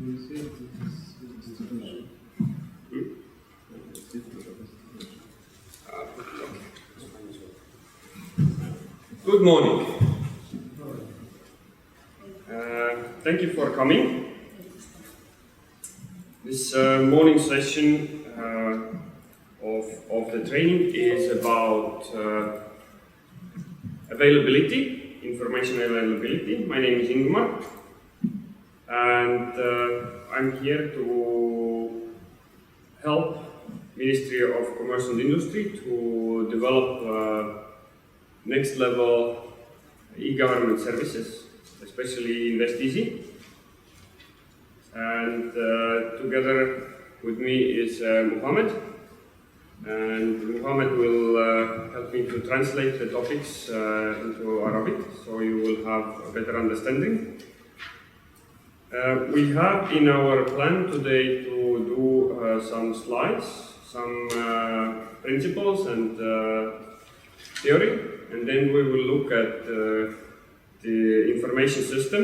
Good morning. Thank you for coming. This morning session of the training is about availability, information availability. My name is Ingmar, and I'm here to help Ministry of Commerce and Industry to develop next level e-government services, especially InvestEasy. And together with me is Muhammad. And Muhammad will help me to translate the topics into Arabic, so you will have a better understanding. We have in our plan today to do some slides, some principles and theory, and then we will look at the information system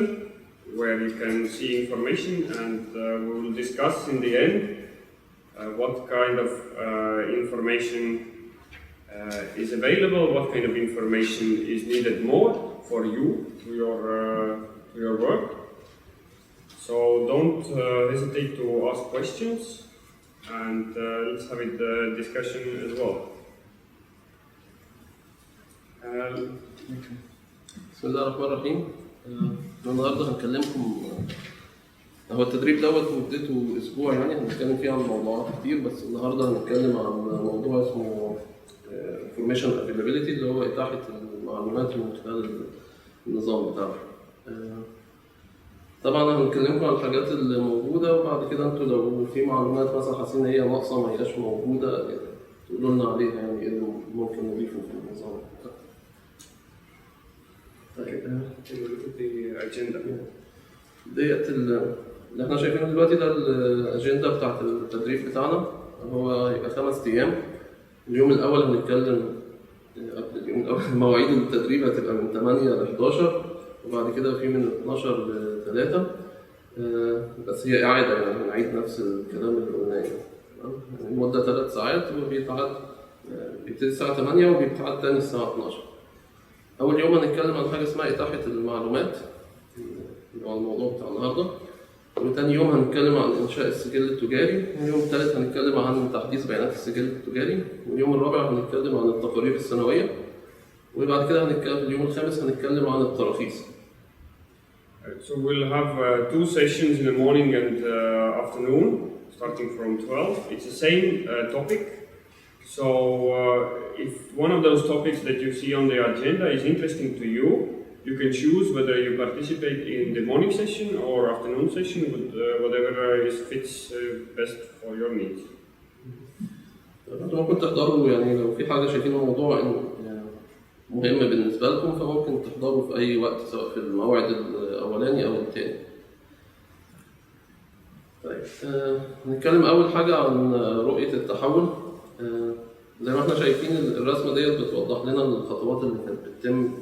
where you can see information, and we will discuss in the end what kind of information is available, what kind of information is needed more for you to your work. So don't hesitate to ask questions, and let's have a discussion as well. بسم الله الرحمن الرحيم. النهارده هنكلمكم. هو التدريب دوت مدته اسبوع، يعني هنتكلم فيه عن موضوعات كتير، بس النهارده هنتكلم عن موضوع اسمه information availability، اللي هو اتاحه المعلومات من خلال النظام بتاعنا. طبعا هنكلمكم عن الحاجات اللي موجوده، وبعد كده انتوا لو في معلومات مثلا حاسين ان هي ناقصه ما هياش موجوده تقولوا لنا عليها، يعني ايه اللي ممكن نضيفه في النظام. ديت اللي احنا شايفينه دلوقتي ده الاجنده بتاعت التدريب بتاعنا. هو هيبقى 5 ايام. اليوم الاول هنتكلم قبل اليوم الاول مواعيد التدريب هتبقى من 8 ل 11، وبعد كده في من 12 ل 3. بس هي اعاده، يعني هنعيد نفس الكلام اللي قلناه. المده 3 ساعات، وبيتعاد بيبتدي الساعه 8 وبيتعاد تاني الساعه 12. أول يوم هنتكلم عن حاجة اسمها إتاحة المعلومات، اللي هو الموضوع بتاع النهاردة. وتاني يوم هنتكلم عن إنشاء السجل التجاري. واليوم الثالث هنتكلم عن تحديث بيانات السجل التجاري. واليوم الرابع هنتكلم عن التقارير السنوية. وبعد كده هنتكلم في اليوم الخامس هنتكلم عن التراخيص. So we'll have 2 sessions in the morning and afternoon, starting from 12. It's the same topic. So if one of those topics that you see on the agenda is interesting to you, you can choose whether you participate in the morning session or afternoon session, with whatever fits best for your needs. ممكن تحضروا، يعني لو في حاجة شايفين الموضوع مهم بالنسبة لكم فممكن تحضروا في أي وقت، سواء في الموعد الأولاني أو الثاني. طيب نتكلم أول حاجة عن رؤية التحول. زي ما احنا شايفين الرسمة ديت بتوضح لنا الخطوات اللي كانت بتتم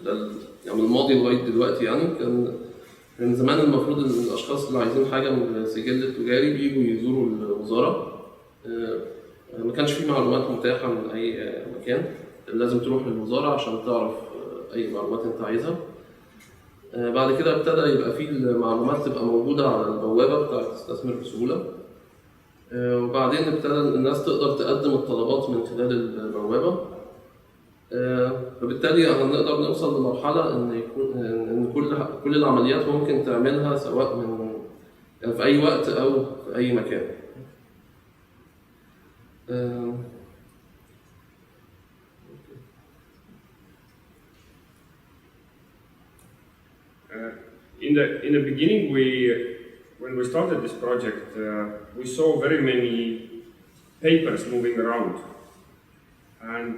يعني من الماضي لغاية دلوقتي. يعني كان زمان المفروض ان الاشخاص اللي عايزين حاجة من السجل التجاري بيجوا يزوروا الوزارة. ما كانش في معلومات متاحة من اي مكان، لازم تروح للوزارة عشان تعرف اي معلومات انت عايزها. بعد كده ابتدى يبقى في المعلومات تبقى موجودة على البوابة بتاعت تستثمر بسهولة. وبعدين ابتدى الناس تقدر تقدم الطلبات من خلال البوابة. فبالتالي هنقدر نوصل لمرحلة ان كل العمليات ممكن تعملها سواء من يعني في اي وقت او في اي مكان. In the beginning, when we started this project, we saw very many papers moving around, and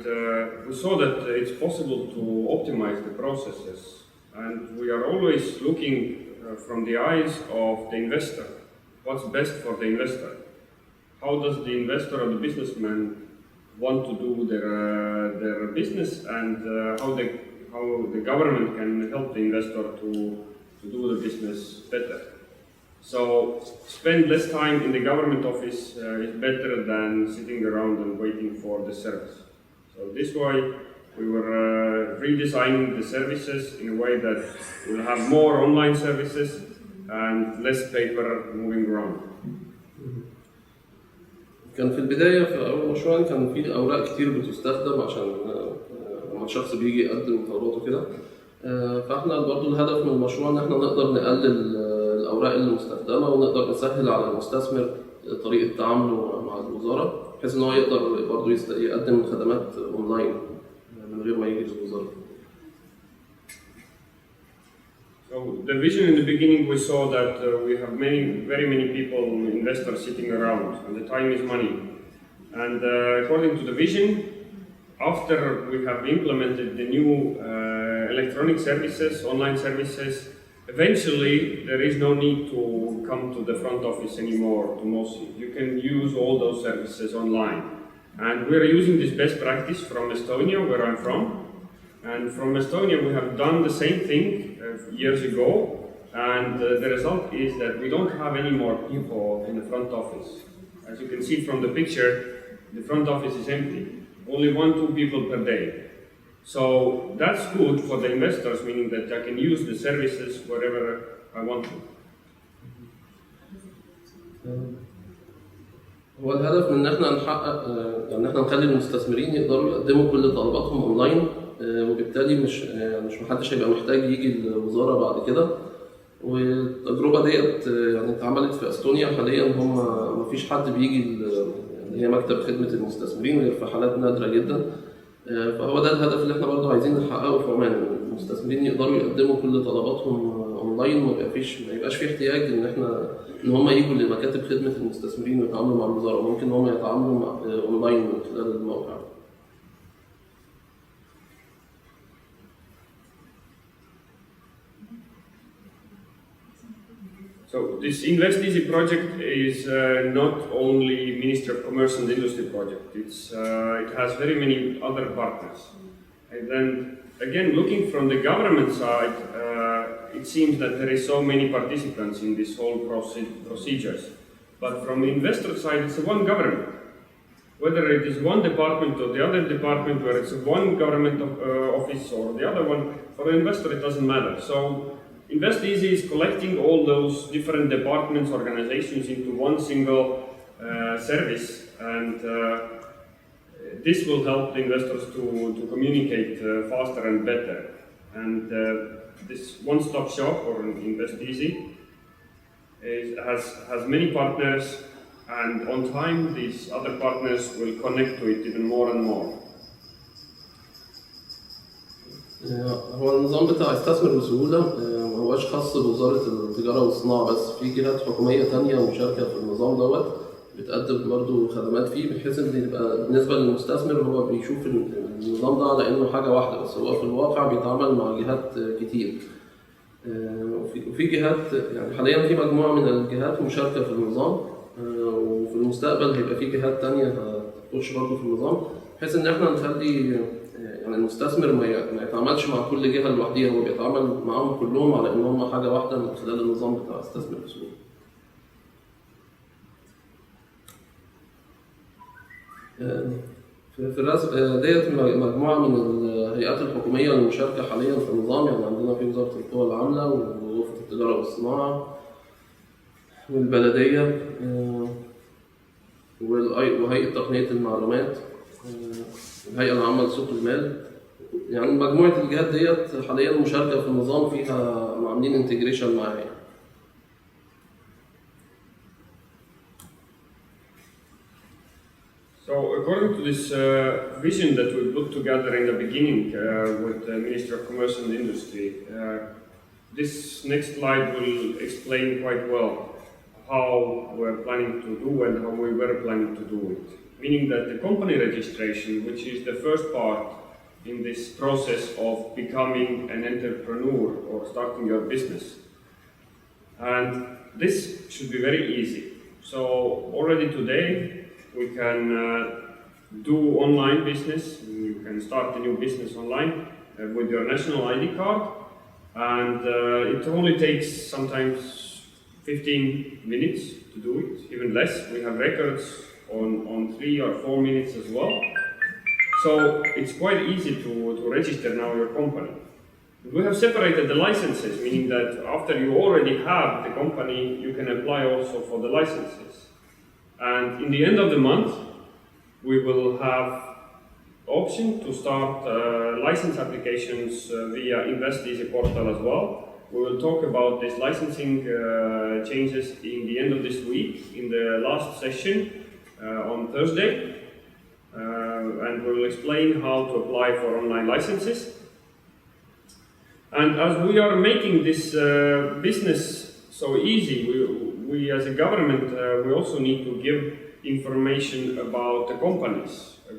we saw that it's possible to optimize the processes, and we are always looking from the eyes of the investor. What's best for the investor? How does the investor or the businessman want to do their business, and how the government can help the investor to to do the business better. So spend less time in the government office is better than sitting around and waiting for the service. So this way we were redesigning the services in a way that we'll have more online services and less paper moving around. كان في البداية في أول مشروع كان في أوراق كتير بتستخدم عشان لما الشخص بيجي يقدم طلباته كده. فاحنا برضو الهدف من المشروع إن احنا نقدر نقلل الأوراق المستخدمة ونقدر نسهل على المستثمر طريقة تعامله مع الوزارة بحيث إن هو يقدر برضو يقدم خدمات أونلاين من غير ما يجي للوزارة. So the vision in the beginning, we saw that we have very many people, investors sitting around, and the time is money. And according to the vision, after we have implemented the new electronic services, online services, eventually there is no need to come to the front office anymore to Mosi. You can use all those services online. And we are using this best practice from Estonia, where I'm from. And from Estonia, we have done the same thing years ago, and the result is that we don't have any more people in the front office. As you can see from the picture, the front office is empty. Only 1-2 people per day. So that's good for the investors, meaning that I can use the services wherever I want to. هو الهدف من ان احنا نحقق ان احنا نخلي المستثمرين يقدروا يقدموا كل طلباتهم اونلاين وبالتالي مش محدش هيبقى محتاج يجي الوزاره بعد كده. والتجربه ديت يعني اتعملت في استونيا حاليا. هم مفيش حد بيجي اللي هي مكتب خدمه المستثمرين غير في حالات نادره جدا. فهو ده الهدف اللي احنا برضه عايزين نحققه في عمان. المستثمرين يقدروا يقدموا كل طلباتهم اونلاين وما يبقاش في احتياج ان هم يجوا لمكاتب خدمه المستثمرين ويتعاملوا مع الوزاره. ممكن ان هم يتعاملوا اونلاين من خلال الموقع. So this Invest Easy project is not only Ministry of Commerce and Industry project. It has very many other partners. And then again, looking from the government side, it seems that there is so many participants in this whole procedures. But from the investor side, it's one government. Whether it is one department or the other department, whether it's one government office or the other one, for the investor it doesn't matter. So Invest Easy is collecting all those different departments, organizations into one single service, and this will help the investors to communicate faster and better. And this one-stop shop, or Invest Easy, has many partners, and on time these other partners will connect to it even more and more. هو النظام بتاع استثمر بسهولة ما هوش خاص بوزارة التجارة والصناعة بس. في جهات حكومية تانية مشاركة في النظام دوت بتقدم برضه خدمات فيه بحيث ان يبقى بالنسبة للمستثمر هو بيشوف النظام ده على انه حاجة واحدة بس هو في الواقع بيتعامل مع جهات كتير. وفي جهات يعني حاليا في مجموعة من الجهات مشاركة في النظام وفي المستقبل هيبقى في جهات تانية هتخش برضه في النظام بحيث ان احنا نخلي يعني المستثمر ما يتعاملش مع كل جهة لوحديها. هو بيتعامل معاهم كلهم على ان هم حاجة واحدة من خلال النظام بتاع استثمر بسهولة. في الرسم ديت مجموعة من الهيئات الحكومية المشاركة حاليا في النظام. يعني عندنا في وزارة القوى العاملة وغرفة التجارة والصناعة والبلدية وهيئة تقنية المعلومات الهيئة العامة لسوق المال. يعني مجموعة الجهات ديت حاليا مشاركة في النظام فيها عاملين انتجريشن معاها. So according to this vision that we put together in the beginning with the Ministry of Commerce and Industry, this next slide will explain quite well how we're planning to do and how we were planning to do it. Meaning that the company registration, which is the first part in this process of becoming an entrepreneur or starting your business. And this should be very easy. So already today we can do online business. You can start a new business online with your national ID card, and it only takes sometimes 15 minutes to do it, even less. We have records on 3 or 4 minutes as well. So it's quite easy to register now your company. We have separated the licenses, meaning that after you already have the company, you can apply also for the licenses. And in the end of the month, we will have option to start license applications via Invest Easy portal as well. We will talk about this licensing changes in the end of this week, in the last session on Thursday. And we will explain how to apply for online licenses. And as we are making this business so easy, we as a government, we also need to give information about the companies,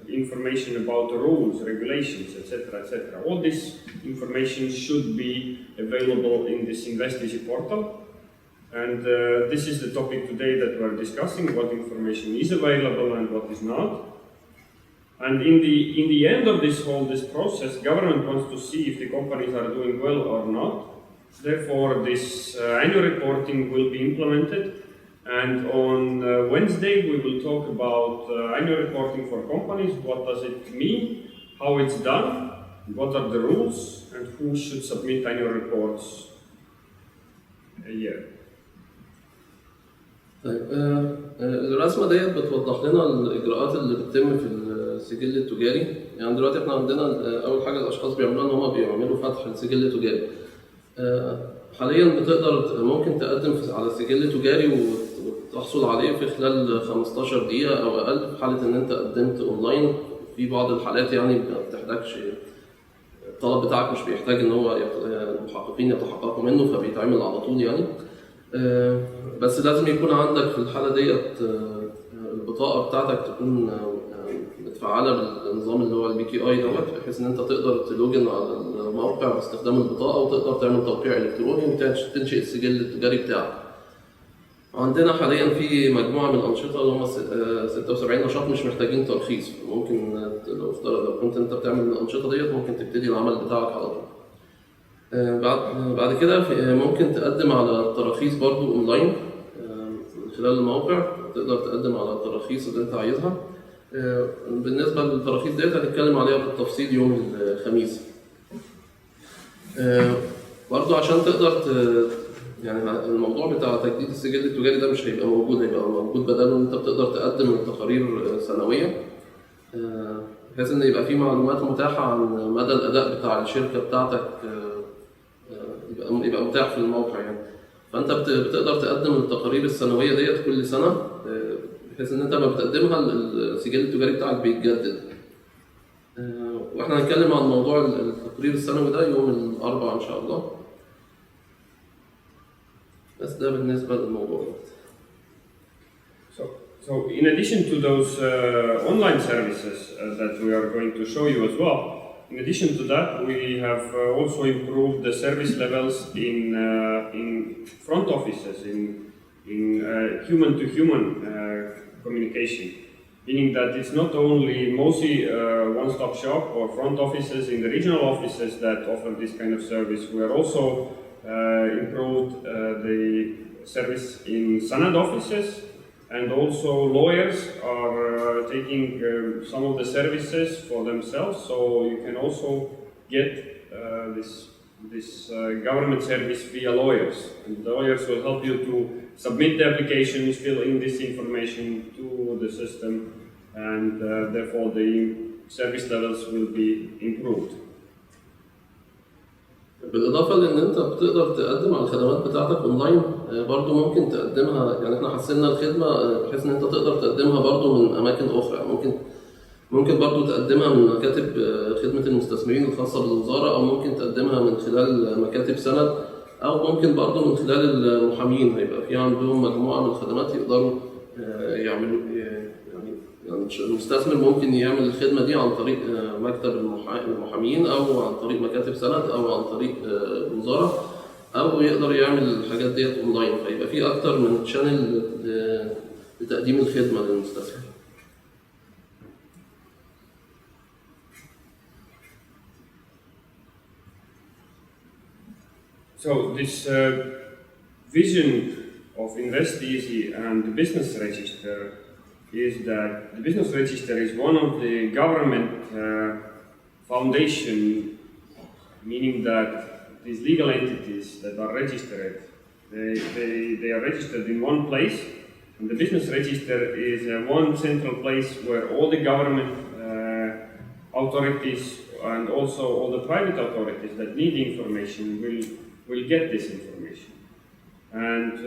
information about the rules, regulations, etc., etc. All this information should be available in this Invest Easy portal. And this is the topic today that we're discussing, what information is available and what is not. And in the end of this process, government wants to see if the companies are doing well or not. Therefore, this annual reporting will be implemented. And on Wednesday, we will talk about annual reporting for companies. What does it mean? How it's done? What are the rules? And who should submit annual reports a year? طيب الرسمة ديت بتوضح لنا الإجراءات اللي بتتم في السجل التجاري. يعني دلوقتي احنا عندنا أول حاجة الأشخاص بيعملوها إن هم بيعملوا فتح السجل التجاري. حاليا بتقدر ممكن تقدم على سجل تجاري وتحصل عليه في خلال 15 دقيقة أو أقل في حالة إن أنت قدمت أونلاين. في بعض الحالات يعني ما بتحتاجش، الطلب بتاعك مش بيحتاج إن هو المحققين يتحققوا منه، فبيتعمل على طول يعني. بس لازم يكون عندك في الحالة ديت البطاقة بتاعتك تكون متفعلة بالنظام اللي هو الBKI دوت، بحيث إن أنت تقدر تلوجن على الموقع باستخدام البطاقة وتقدر تعمل توقيع إلكتروني وتنشئ السجل التجاري بتاعك. عندنا حاليا في مجموعة من الأنشطة اللي هم 76 نشاط مش محتاجين ترخيص. ممكن لو كنت أنت بتعمل الأنشطة ديت ممكن تبتدي العمل بتاعك على طول. بعد كده ممكن تقدم على التراخيص برضو اونلاين من خلال الموقع. تقدر تقدم على التراخيص اللي انت عايزها. بالنسبه للتراخيص ديت هنتكلم عليها بالتفصيل يوم الخميس. برضو عشان تقدر يعني الموضوع بتاع تجديد السجل التجاري ده مش هيبقى موجود، هيبقى موجود بداله ان انت بتقدر تقدم تقارير سنويه، بحيث ان يبقى في معلومات متاحه عن مدى الاداء بتاع الشركه بتاعتك، يبقى متاح في الموقع يعني. فانت بتقدر تقدم التقارير السنويه ديت كل سنه، بحيث ان انت لما بتقدمها السجل التجاري بتاعك بيتجدد. واحنا هنتكلم عن موضوع التقرير السنوي ده يوم الاربعاء ان شاء الله. بس ده بالنسبه للموضوع ده. So in addition to those online services that we are going to show you as well, in addition to that, we have also improved the service levels in front offices, in human-to-human communication, meaning that it's not only mostly one-stop shop or front offices in the regional offices that offer this kind of service. We are also improved the service in Sanad offices, and also lawyers are taking some of the services for themselves, so you can also get this government service via lawyers. And the lawyers will help you to submit the applications, fill in this information to the system, and therefore the service levels will be improved. بالإضافة لأن أنت بتقدر تقدم على الخدمات بتاعتك أونلاين، برضو ممكن تقدمها. يعني إحنا حسنا الخدمة بحيث إن أنت تقدر تقدمها برضو من أماكن أخرى. ممكن برضو تقدمها من مكاتب خدمة المستثمرين الخاصة بالوزارة، أو ممكن تقدمها من خلال مكاتب سند، أو ممكن برضو من خلال المحامين. هيبقى في عندهم مجموعة من الخدمات يقدروا يعملوا يعني المستثمر ممكن يعمل الخدمة دي عن طريق مكتب المحامين، أو عن طريق مكاتب سند، أو عن طريق الوزارة، أو يقدر يعمل الحاجات ديت أونلاين. فيبقى في أكتر من تشانل لتقديم الخدمة للمستثمر. So this vision of InvestEasy and the business register is that the business register is one of the government foundation, meaning that these legal entities that are registered, they are registered in one place, and the business register is one central place where all the government authorities and also all the private authorities that need information will get this information. And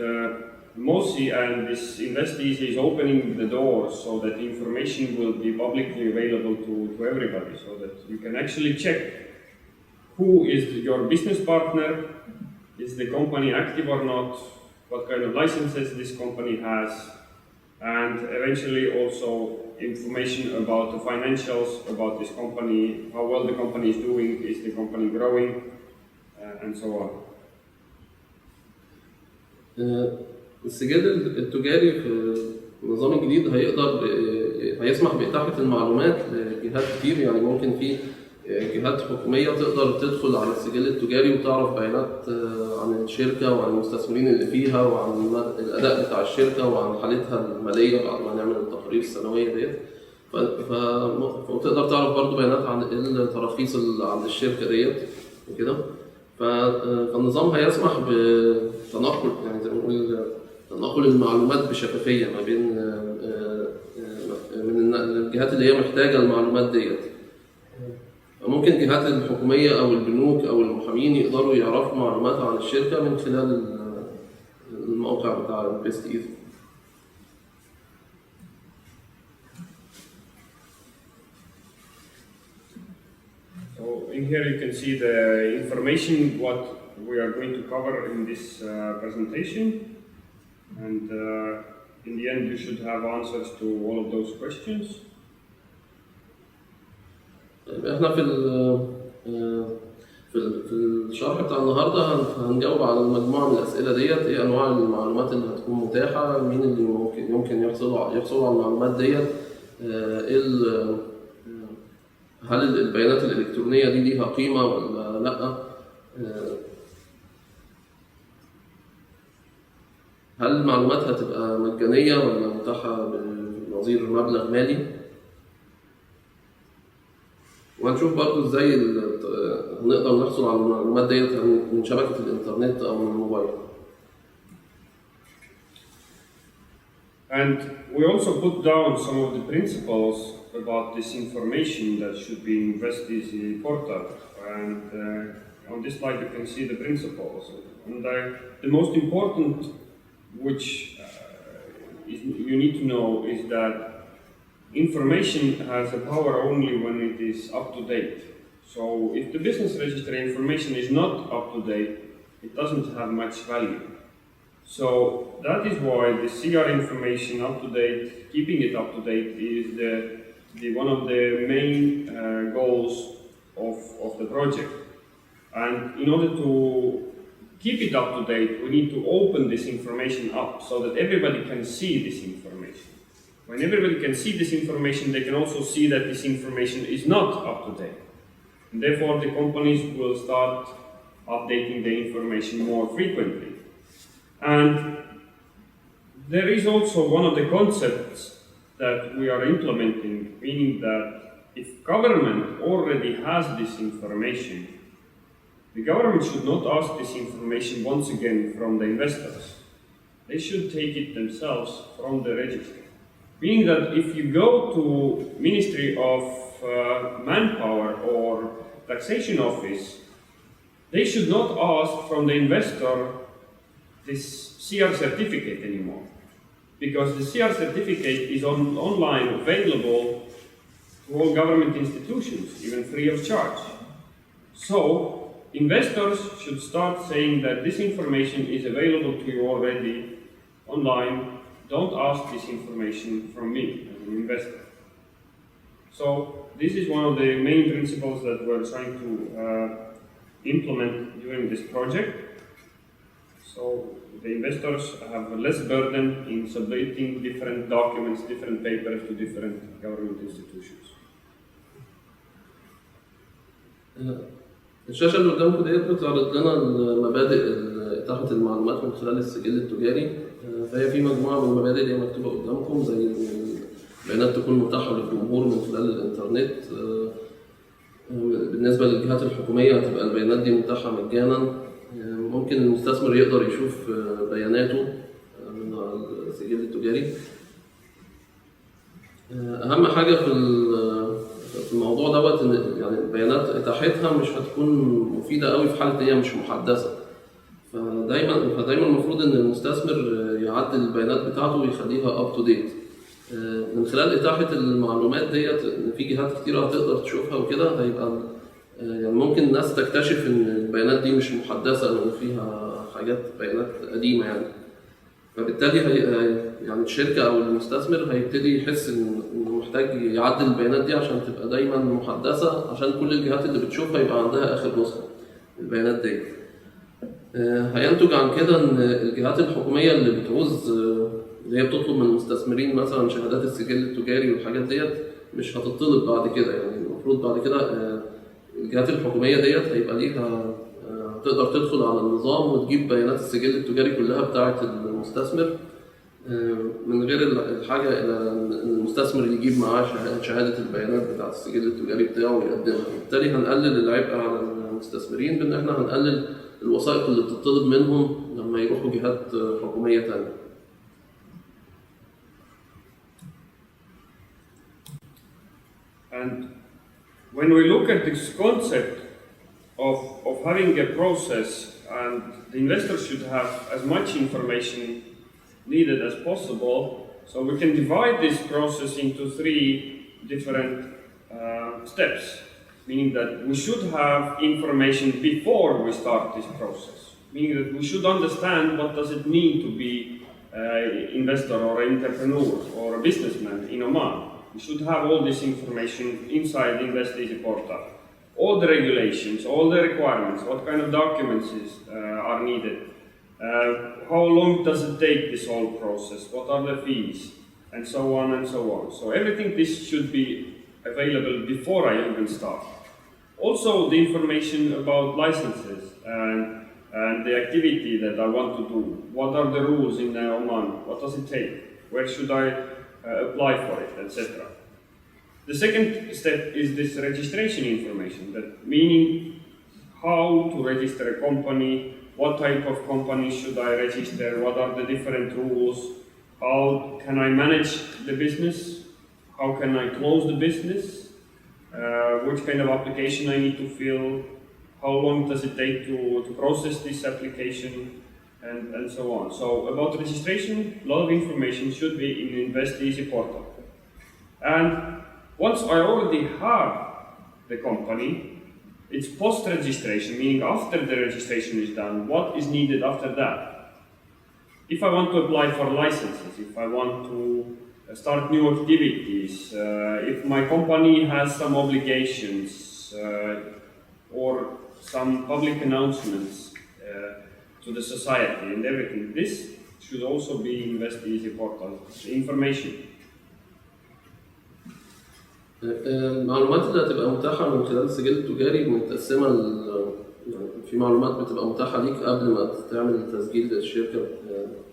MOSI and this InvestEasy is opening the doors so that information will be publicly available to everybody, so that you can actually check who is your business partner, is the company active or not, what kind of licenses this company has, and eventually also information about the financials about this company, how well the company is doing, is the company growing, and so on. السجل التجاري في النظام الجديد هيسمح بإتاحة المعلومات لجهات كتير. يعني ممكن في جهات حكومية تقدر تدخل على السجل التجاري وتعرف بيانات عن الشركة وعن المستثمرين اللي فيها وعن الأداء بتاع الشركة وعن حالتها المالية بعد ما نعمل التقارير السنوية ديت. فتقدر تعرف برضو بيانات عن التراخيص اللي عند الشركة ديت وكده. فالنظام هيسمح بتنقل، يعني زي ما نقول تنقل المعلومات بشفافية ما بين من الجهات اللي هي محتاجة المعلومات ديت. ممكن الجهات الحكومية أو البنوك أو المحامين يقدروا يعرفوا معلومات عن الشركة من خلال الموقع بتاع InvestEasy. So in here you can see the information what we are going to cover in this presentation, and in the end you should have answers to all of those questions. احنا في الشرح بتاع النهارده هنجاوب على مجموعه من الاسئله ديت. ايه انواع المعلومات اللي هتكون متاحه، مين اللي يمكن يحصلوا على المعلومات ديت، هل البيانات الالكترونيه دي ليها قيمه ولا لا، هل المعلومات هتبقى مجانيه ولا متاحه بنظير مبلغ مالي، وهنشوف برضو ازاي هنقدر نحصل على المعلومات ديت من شبكة الإنترنت أو من الموبايل. And we also put down some of the principles about this information that should be in InvestEasy portal. And on this slide you can see the principles. And the most important which you need to know is that information has a power only when it is up to date. So if the business register information is not up to date, it doesn't have much value. So that is why the CR information up to date, keeping it up to date, is one of the main goals of the project. And in order to keep it up to date, we need to open this information up so that everybody can see this information. When everybody can see this information, they can also see that this information is not up to date. And therefore, the companies will start updating the information more frequently. And there is also one of the concepts that we are implementing, meaning that if government already has this information, the government should not ask this information once again from the investors. They should take it themselves from the register. Meaning that if you go to Ministry of Manpower or Taxation Office, they should not ask from the investor this CR certificate anymore. Because the CR certificate is online available to all government institutions, even free of charge. So investors should start saying that this information is available to you already online. Don't ask this information from me as an investor. So this is one of the main principles that we're trying to implement during this project. So the investors have less burden in submitting different documents, different papers to different government institutions. الشاشة اللي قدامكم ديت بتعرض لنا المبادئ إتاحة المعلومات من خلال السجل التجاري. فهي في مجموعة من المبادئ دي مكتوبة قدامكم، زي البيانات تكون متاحة للجمهور من خلال الإنترنت. بالنسبة للجهات الحكومية هتبقى البيانات دي متاحة مجانا. ممكن المستثمر يقدر يشوف بياناته من السجل التجاري. أهم حاجة في الموضوع دوت إن يعني البيانات إتاحتها مش هتكون مفيدة قوي في حالة إن هي مش محدثة. فدايما المفروض إن المستثمر يعدل البيانات بتاعته ويخليها أب تو ديت. من خلال إتاحة المعلومات ديت إن في جهات كتيرة هتقدر تشوفها وكده، هيبقى يعني ممكن الناس تكتشف إن البيانات دي مش محدثة، لأن فيها بيانات قديمة يعني. فبالتالي يعني الشركة أو المستثمر هيبتدي يحس إنه محتاج يعدل البيانات دي عشان تبقى دايماً محدثة، عشان كل الجهات اللي بتشوفها يبقى عندها آخر نسخة البيانات دي. هينتج عن كده إن الجهات الحكومية اللي بتعوز اللي هي بتطلب من المستثمرين مثلاً شهادات السجل التجاري والحاجات ديت مش هتطلب بعد كده. يعني المفروض بعد كده الجهات الحكومية ديت هيبقى ليها تقدر تدخل على النظام وتجيب بيانات السجل التجاري كلها بتاعة المستثمر، من غير الحاجة إلى المستثمر يجيب معاه شهادة البيانات بتاعة السجل التجاري بتاعه ويقدمها. بالتالي هنقلل العبء على المستثمرين بإن إحنا هنقلل الوثائق اللي بتطلب منهم لما يروحوا جهات حكومية تانية. And when we look at this concept of having a process, and the investor should have as much information needed as possible, so we can divide this process into 3 different steps, meaning that we should have information before we start this process, meaning that we should understand what does it mean to be an investor or an entrepreneur or a businessman in Oman. We should have all this information inside the Invest Easy portal. All the regulations, all the requirements, what kind of documents are needed, how long does it take this whole process, what are the fees, and so on and so on. So everything this should be available before I even start. Also the information about licenses and the activity that I want to do. What are the rules in Oman? What does it take? Where should I apply for it, etc. The second step is this registration information, that meaning how to register a company, what type of company should I register, what are the different rules, how can I manage the business, how can I close the business, which kind of application I need to fill, how long does it take to process this application, and so on. So about registration, a lot of information should be in the Invest Easy portal. And once I already have the company, it's post-registration, meaning after the registration is done, what is needed after that? If I want to apply for licenses, if I want to start new activities, if my company has some obligations or some public announcements to the society and everything, this should also be Invest Easy portal, the information. المعلومات اللي هتبقى متاحة من خلال السجل التجاري متقسمة يعني في معلومات بتبقى متاحة ليك قبل ما تعمل تسجيل للشركة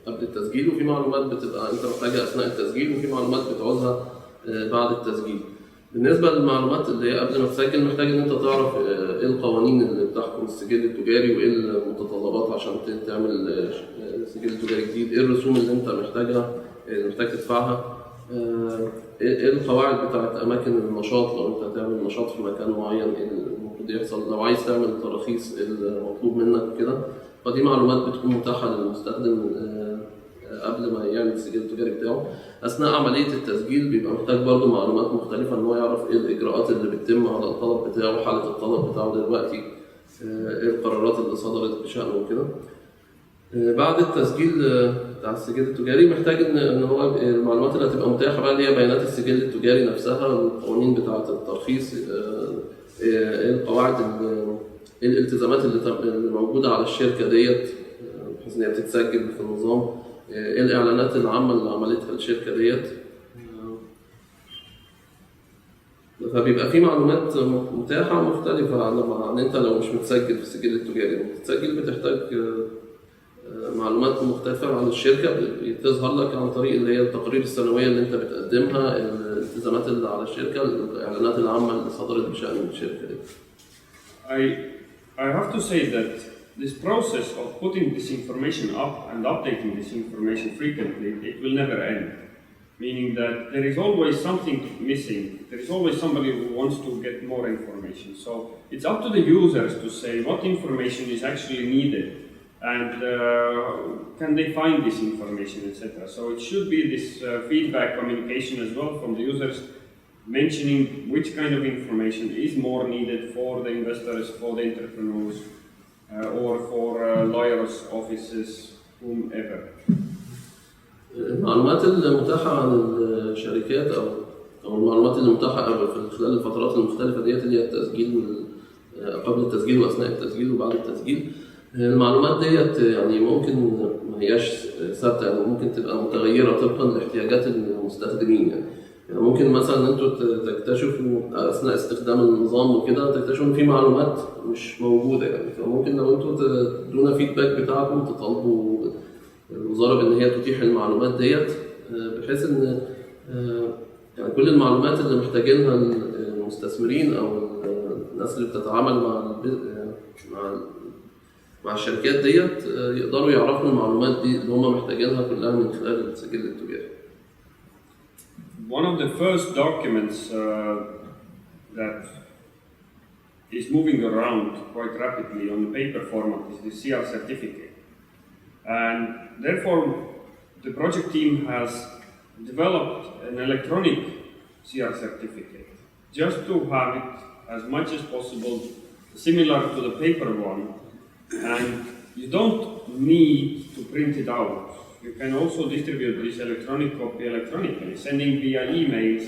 قبل التسجيل، وفي معلومات بتبقى أنت محتاجها أثناء التسجيل، وفي معلومات بتعوزها بعد التسجيل. بالنسبة للمعلومات اللي هي قبل ما تسجل، محتاج إن أنت تعرف إيه القوانين اللي بتحكم السجل التجاري وإيه المتطلبات عشان تعمل سجل تجاري جديد، إيه الرسوم اللي أنت محتاج تدفعها، ايه القواعد بتاعت اماكن النشاط لو انت هتعمل نشاط في مكان معين، ايه المفروض يحصل لو عايز تعمل تراخيص المطلوب منك كده. فدي معلومات بتكون متاحه للمستخدم قبل ما يعمل السجل التجاري بتاعه. اثناء عمليه التسجيل بيبقى محتاج برضه معلومات مختلفه، ان هو يعرف ايه الاجراءات اللي بتتم على الطلب بتاعه، حاله الطلب بتاعه دلوقتي، ايه القرارات اللي صدرت بشأنه وكده. بعد التسجيل بتاع السجل التجاري محتاج ان هو المعلومات اللي هتبقى متاحه بقى اللي هي بيانات السجل التجاري نفسها، القوانين بتاعه الترخيص، ايه القواعد، ايه الالتزامات اللي موجوده على الشركه ديت بحيث ان هي بتتسجل في النظام، ايه الاعلانات العامه اللي عملتها الشركه ديت. فبيبقى في معلومات متاحة مختلفة عن أنت لو مش متسجل في السجل التجاري. لما تتسجل بتحتاج معلومات مختلفة عن الشركة بتظهر لك عن طريق اللي هي التقارير السنوية اللي أنت بتقدمها، الالتزامات اللي على الشركة، الإعلانات العامة اللي صدرت بشأن الشركة دي. I have to say that this process of putting this information up and updating this information frequently, it will never end. Meaning that there is always something missing. There is always somebody who wants to get more information. So it's up to the users to say what information is actually needed and can they find this information, etc. So it should be this feedback communication as well from the users, mentioning which kind of information is more needed for the investors, for the entrepreneurs, or for lawyers' offices, whomever. المعلومات المتاحة عن الشركات أو المعلومات المتاحة في خلال الفترات المختلفة ديت اللي هي التسجيل قبل التسجيل وأثناء التسجيل وبعد التسجيل. المعلومات ديت يعني ممكن ما هياش ثابتة، يعني ممكن تبقى متغيرة طبقا لاحتياجات المستخدمين. يعني ممكن مثلا انتوا تكتشفوا اثناء استخدام النظام وكده تكتشفوا ان في معلومات مش موجوده، يعني فممكن لو انتوا تدونا فيدباك بتاعكم تطالبوا الوزاره بان هي تتيح المعلومات ديت، بحيث ان يعني كل المعلومات اللي محتاجينها المستثمرين او الناس اللي بتتعامل مع الشركات ديت يقدروا يعرفوا المعلومات دي اللي هم محتاجينها كلها من خلال السجل التجاري. One of the first documents that is moving around quite rapidly on the paper format is the CR certificate. And therefore, the project team has developed an electronic CR certificate just to have it as much as possible similar to the paper one. And you don't need to print it out. You can also distribute this electronic copy electronically, sending via emails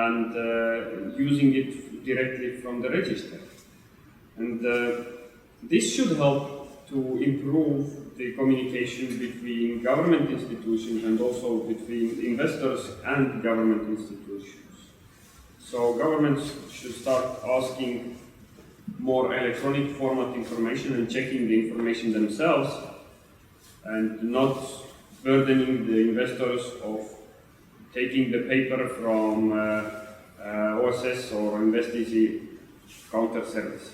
and using it directly from the register. And this should help to improve the communication between government institutions and also between investors and government institutions. So governments should start asking more electronic format information and checking the information themselves and not burdening the investors of taking the paper from OSS or InvestEasy counter service.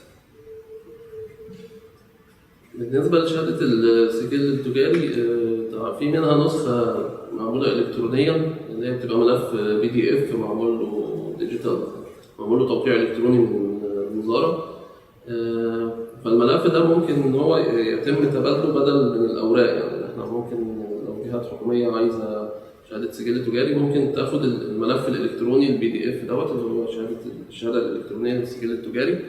بالنسبة لشهادة السجل التجاري في منها نسخة معمولة إلكترونيا اللي هي بتبقى ملف PDF معمول له ديجيتال، معمول له توقيع إلكتروني من الوزارة. فالملف ده ممكن إن هو يتم تبادله بدل من الأوراق. يعني إحنا ممكن لو جهات حكومية عايزة شهادة سجل تجاري ممكن تاخد الملف الإلكتروني PDF دوت اللي هو الشهادة الإلكترونية للسجل التجاري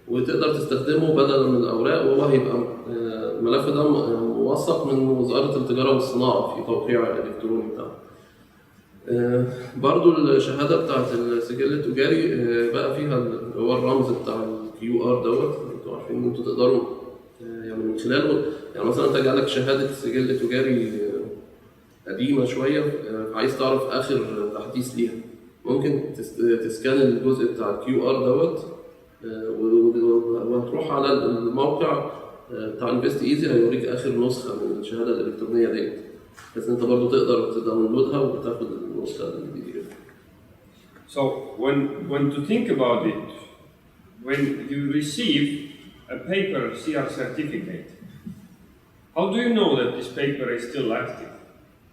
وتقدر تستخدمه بدلا من الأوراق، وهو هيبقى الملف ده موثق من وزارة التجارة والصناعة في توقيع الإلكتروني بتاعه. برضو الشهادة بتاعت السجل التجاري بقى فيها اللي هو الرمز بتاع QR دوت، انتوا عارفين ان انتوا تقدروا يعني من خلاله، يعني مثلا انت جالك شهادة سجل تجاري قديمة شوية عايز تعرف آخر تحديث ليها، ممكن تسكان الجزء بتاع QR دوت وهتروح على الموقع بتاع InvestEasy هيوريك آخر نسخة من الشهادة الإلكترونية ديت، بس انت برضو تقدر تداونلودها وتاخد النسخة PDF. So when to think about it, when you receive a paper CR certificate, how do you know that this paper is still active?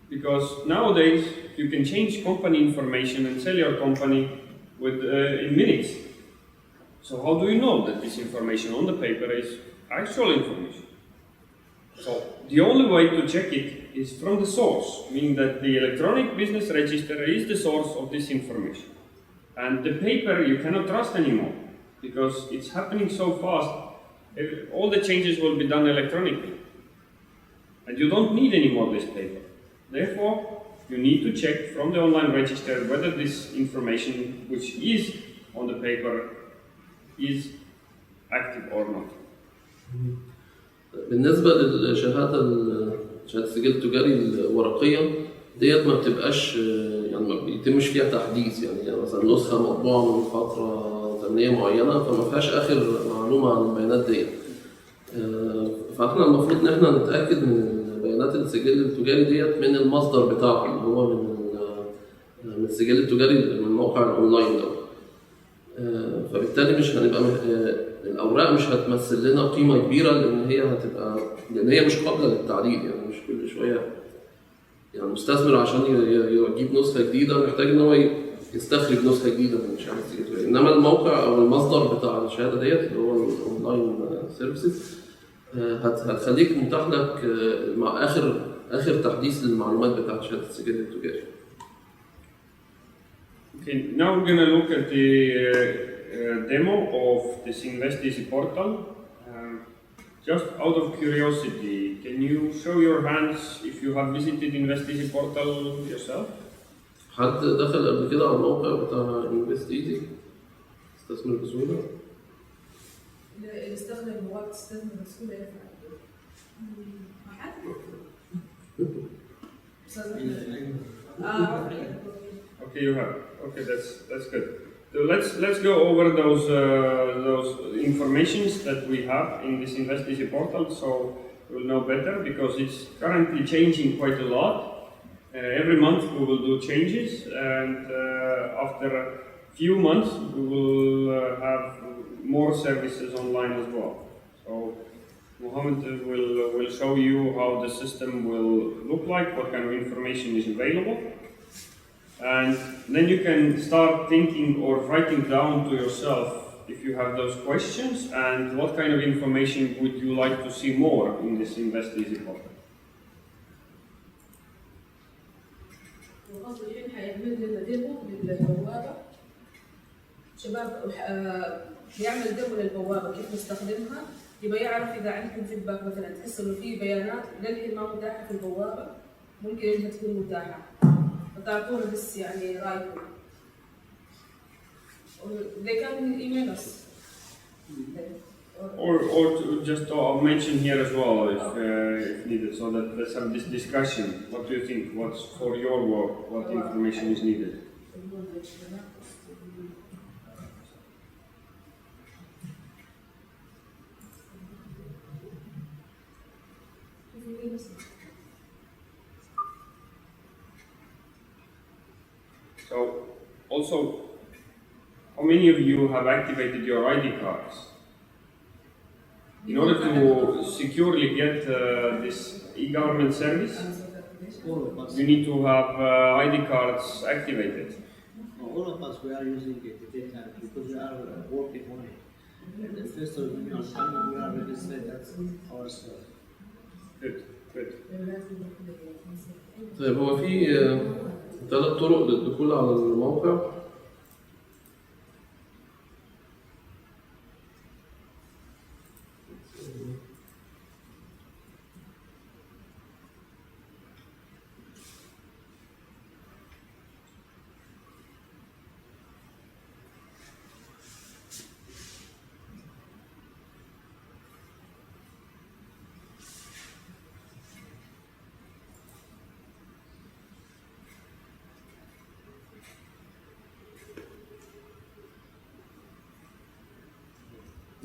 Because nowadays you can change company information and sell your company in minutes. So how do you know that this information on the paper is actual information? So the only way to check it is from the source, meaning that the electronic business register is the source of this information. And the paper you cannot trust anymore because it's happening so fast. All the changes will be done electronically. And you don't need anymore this paper. Therefore, you need to check from the online register whether this information which is on the paper is active or not. بالنسبة للشهادة السجل التجاري الورقية ديت ما بتبقاش يعني ما بيتمش فيها تحديث، يعني مثلا نسخة مطبوعة من فترة زمنية معينة فما فيهاش آخر معلومة عن البيانات ديت. فاحنا المفروض إن احنا نتأكد من بيانات السجل التجاري ديت من المصدر بتاعه اللي هو من السجل التجاري من موقع الأونلاين ده. فبالتالي مش هنبقى الأوراق مش هتمثل لنا قيمة كبيرة لأن هي مش قابلة للتعديل، يعني مش كل شوية يعني مستثمر عشان يجيب نسخة جديدة محتاج إن هو يستخرج نسخة جديدة من شهادة السجل التجاري. إنما الموقع أو المصدر بتاع الشهادة ديت اللي هو الأونلاين سيرفيسز هتخليك متاح لك مع آخر تحديث للمعلومات بتاعت شهادة السجل التجاري. Okay, now we're going to look at the demo of this InvestEasy portal. Just out of curiosity, can you show your hands if you have visited InvestEasy portal yourself? حد دخل قبل كده على الموقع بتاع InvestEasy استثمر بسهولة؟ اللي استخدم مواد تستثمر بسهولة ينفع. ما حد؟ Okay, you have. Okay, that's good. So let's go over those informations that we have in this InvestEasy portal, so you'll know better because it's currently changing quite a lot. Every month we will do changes, and after a few months we will have more services online as well. So Mohammed will show you how the system will look like, what kind of information is available. And then you can start thinking or writing down to yourself if you have those questions and what kind of information would you like to see more in this InvestEasy portal. وقصد الحين هيعمل لنا ديمو للبوابة. شباب بيعمل ديمو للبوابة كيف نستخدمها، يبقى يعرف إذا عندكم فيدباك مثلا تحس إنه في بيانات للحين ما متاحة في البوابة ممكن إنها تكون متاحة. فتعطونا بس يعني رايكم. They can email us. Or to just mention here as well if needed, so that let's have this discussion. What do you think? What's for your work? What information is needed? So, also, how many of you have activated your ID cards? In order to securely get this e-government service, you need to have ID cards activated. All of us, we are using it because we are working on it. The first of when you are coming, we are registered ourselves. Good, good. طيب هو في 3 طرق للدخول على الموقع.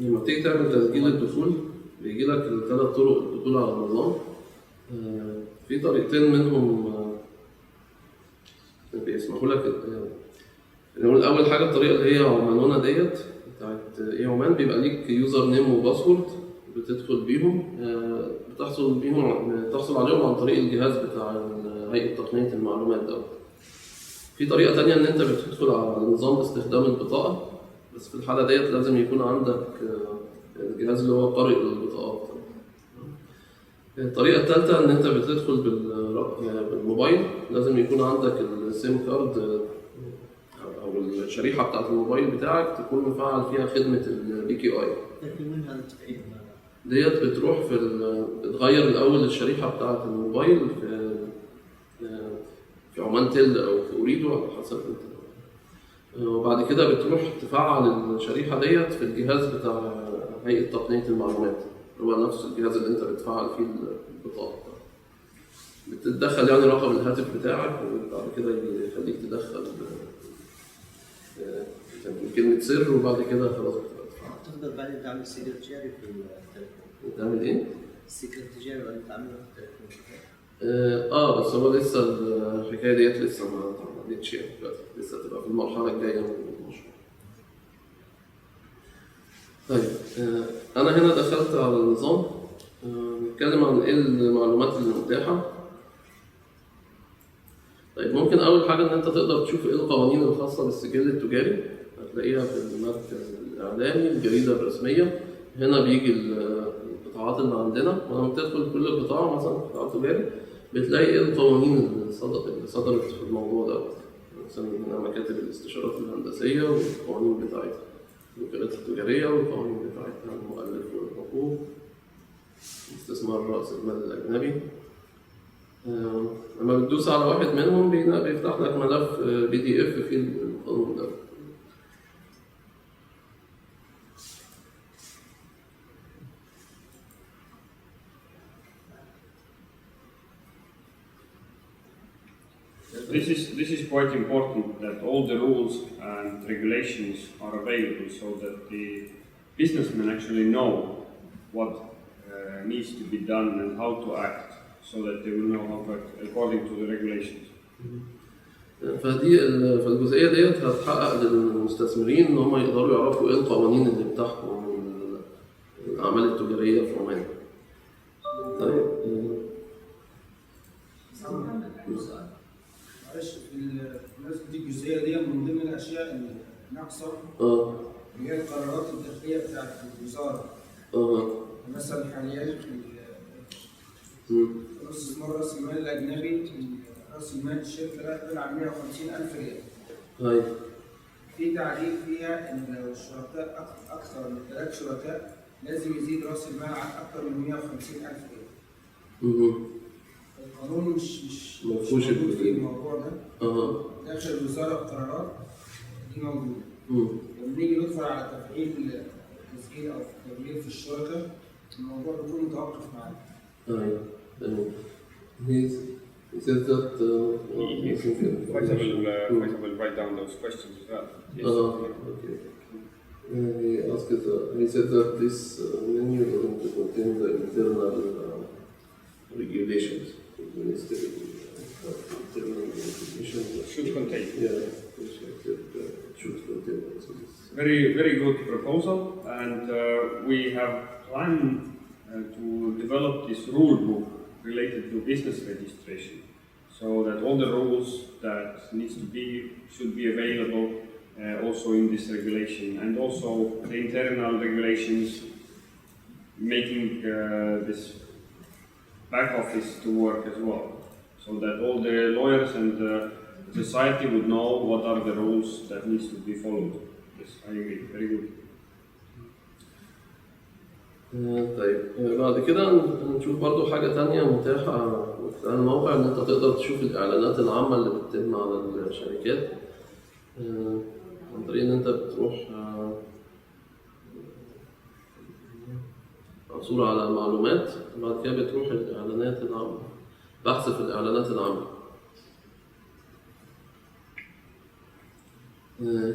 لما تيجي تعمل تسجيل الدخول بيجي لك ال3 طرق للدخول على النظام. في طريقتين منهم بيسمحوا لك نقول أول حاجة الطريقة اللي هي عمانونا ديت بتاعت عمان، بيبقى ليك يوزر نيم وباسورد بتدخل بيهم تحصل عليهم عن طريق الجهاز بتاع هيئة تقنية المعلومات ده. في طريقة تانية إن أنت بتدخل على النظام باستخدام البطاقة، بس في الحالة ديت لازم يكون عندك الجهاز اللي هو قارئ للبطاقات. الطريقة الثالثة إن أنت بتدخل بالموبايل، لازم يكون عندك السيم كارد أو الشريحة بتاعت الموبايل بتاعك تكون مفعل فيها خدمة الBKI. ديت بتروح بتغير الأول الشريحة بتاعت الموبايل في عمان تل أو في أوريدو على حسب انت، وبعد كده بتروح تفعل الشريحة ديت في الجهاز بتاع هيئة تقنية المعلومات، هو نفس الجهاز اللي انت بتفعل فيه البطاقة. بتدخل يعني رقم الهاتف بتاعك، وبعد كده يخليك تدخل كلمة سر، وبعد كده خلاص بتدفع. تقدر بعدين تعمل سيكرت تجاري في التليفون. تعمل ايه؟ السيكرت تجاري بعدين تعمله في التليفون. بس هو لسه الحكايه ديت لسه ما اتعملتش يعني، لسه تبقى في المرحله الجايه من المشروع. طيب انا هنا دخلت على النظام، نتكلم عن ايه المعلومات اللي متاحه. طيب ممكن اول حاجه ان انت تقدر تشوف ايه القوانين الخاصه بالسجل التجاري، هتلاقيها في المركز الاعلامي الجريده الرسميه. هنا بيجي القطاعات اللي عندنا، ولما تدخل كل قطاع مثلا قطاع تجاري بتلاقي ايه القوانين اللي صدرت في الموضوع ده. مثلا هنا مكاتب الاستشارات الهندسيه والقوانين بتاعتها، الوكالات التجاريه والقوانين بتاعتها، المؤلف والحقوق، استثمار راس المال الاجنبي. لما بتدوس على واحد منهم بيفتح لك ملف PDF فيه القانون ده. This is quite important that all the rules and regulations are available so that the businessmen actually know what needs to be done and how to act, so that they will know how to act according to the regulations. فالجزئية ديت هتحقق للمستثمرين إن هم يقدروا يعرفوا إيه القوانين اللي بتحكم الأعمال التجارية في عمان. طيب معلش بالنسبه للجزئيه دي من ضمن الاشياء الناقصه هي القرارات الداخليه بتاعت الوزاره. مثلا حاليا استثمار راس المال الاجنبي، راس المال الشركه لا يقل عن 150,000 ريال. في تعريف فيها ان لو الشركاء اكثر من 3 شركاء لازم يزيد راس المال عن اكثر من 150,000 ريال. القانون مش موجود في الموضوع ده. داخل الوزاره القرارات دي موجوده. لما نيجي ندخل على تفعيل التسجيل او التغيير في الشركه، الموضوع بيكون متوقف معانا. He says that I will write down those questions as well. Yes. Okay. He said that this menu doesn't contain the internal regulations. Should contain. Yeah, should contain. Very good proposal, and we have planned to develop this rule book related to business registration, so that all the rules that should be available also in this regulation, and also the internal regulations making this back office to work as well, so that all the lawyers and society would know what are the rules that needs to be followed. Yes, I agree. Very good. طيب بعد كده نشوف برضو حاجة تانية متاحة على الموقع، إن أنت تقدر تشوف الإعلانات العامة اللي بتتم على الشركات عن طريق إن أنت بتروح عثور على معلومات، بعد كده بتروح الإعلانات العامة، بحث في الإعلانات العامة.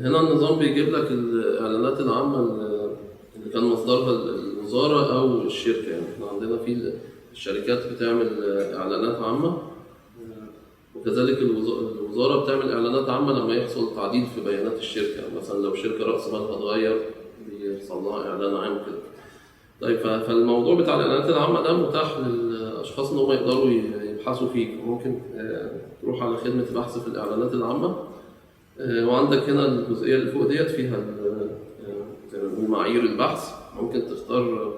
هنا النظام بيجيب لك الإعلانات العامة اللي كان مصدرها الوزارة أو الشركة. يعني إحنا عندنا في الشركات بتعمل إعلانات عامة، وكذلك الوزارة بتعمل إعلانات عامة لما يحصل تعديل في بيانات الشركة. مثلا لو شركة رأس مالها اتغير بيحصل لها إعلان عام كده. طيب فالموضوع بتاع الإعلانات العامة ده متاح للأشخاص إن هم يقدروا يبحثوا فيه. ممكن تروح على خدمة البحث في الإعلانات العامة، وعندك هنا الجزئية اللي فوق ديت فيها معايير البحث. ممكن تختار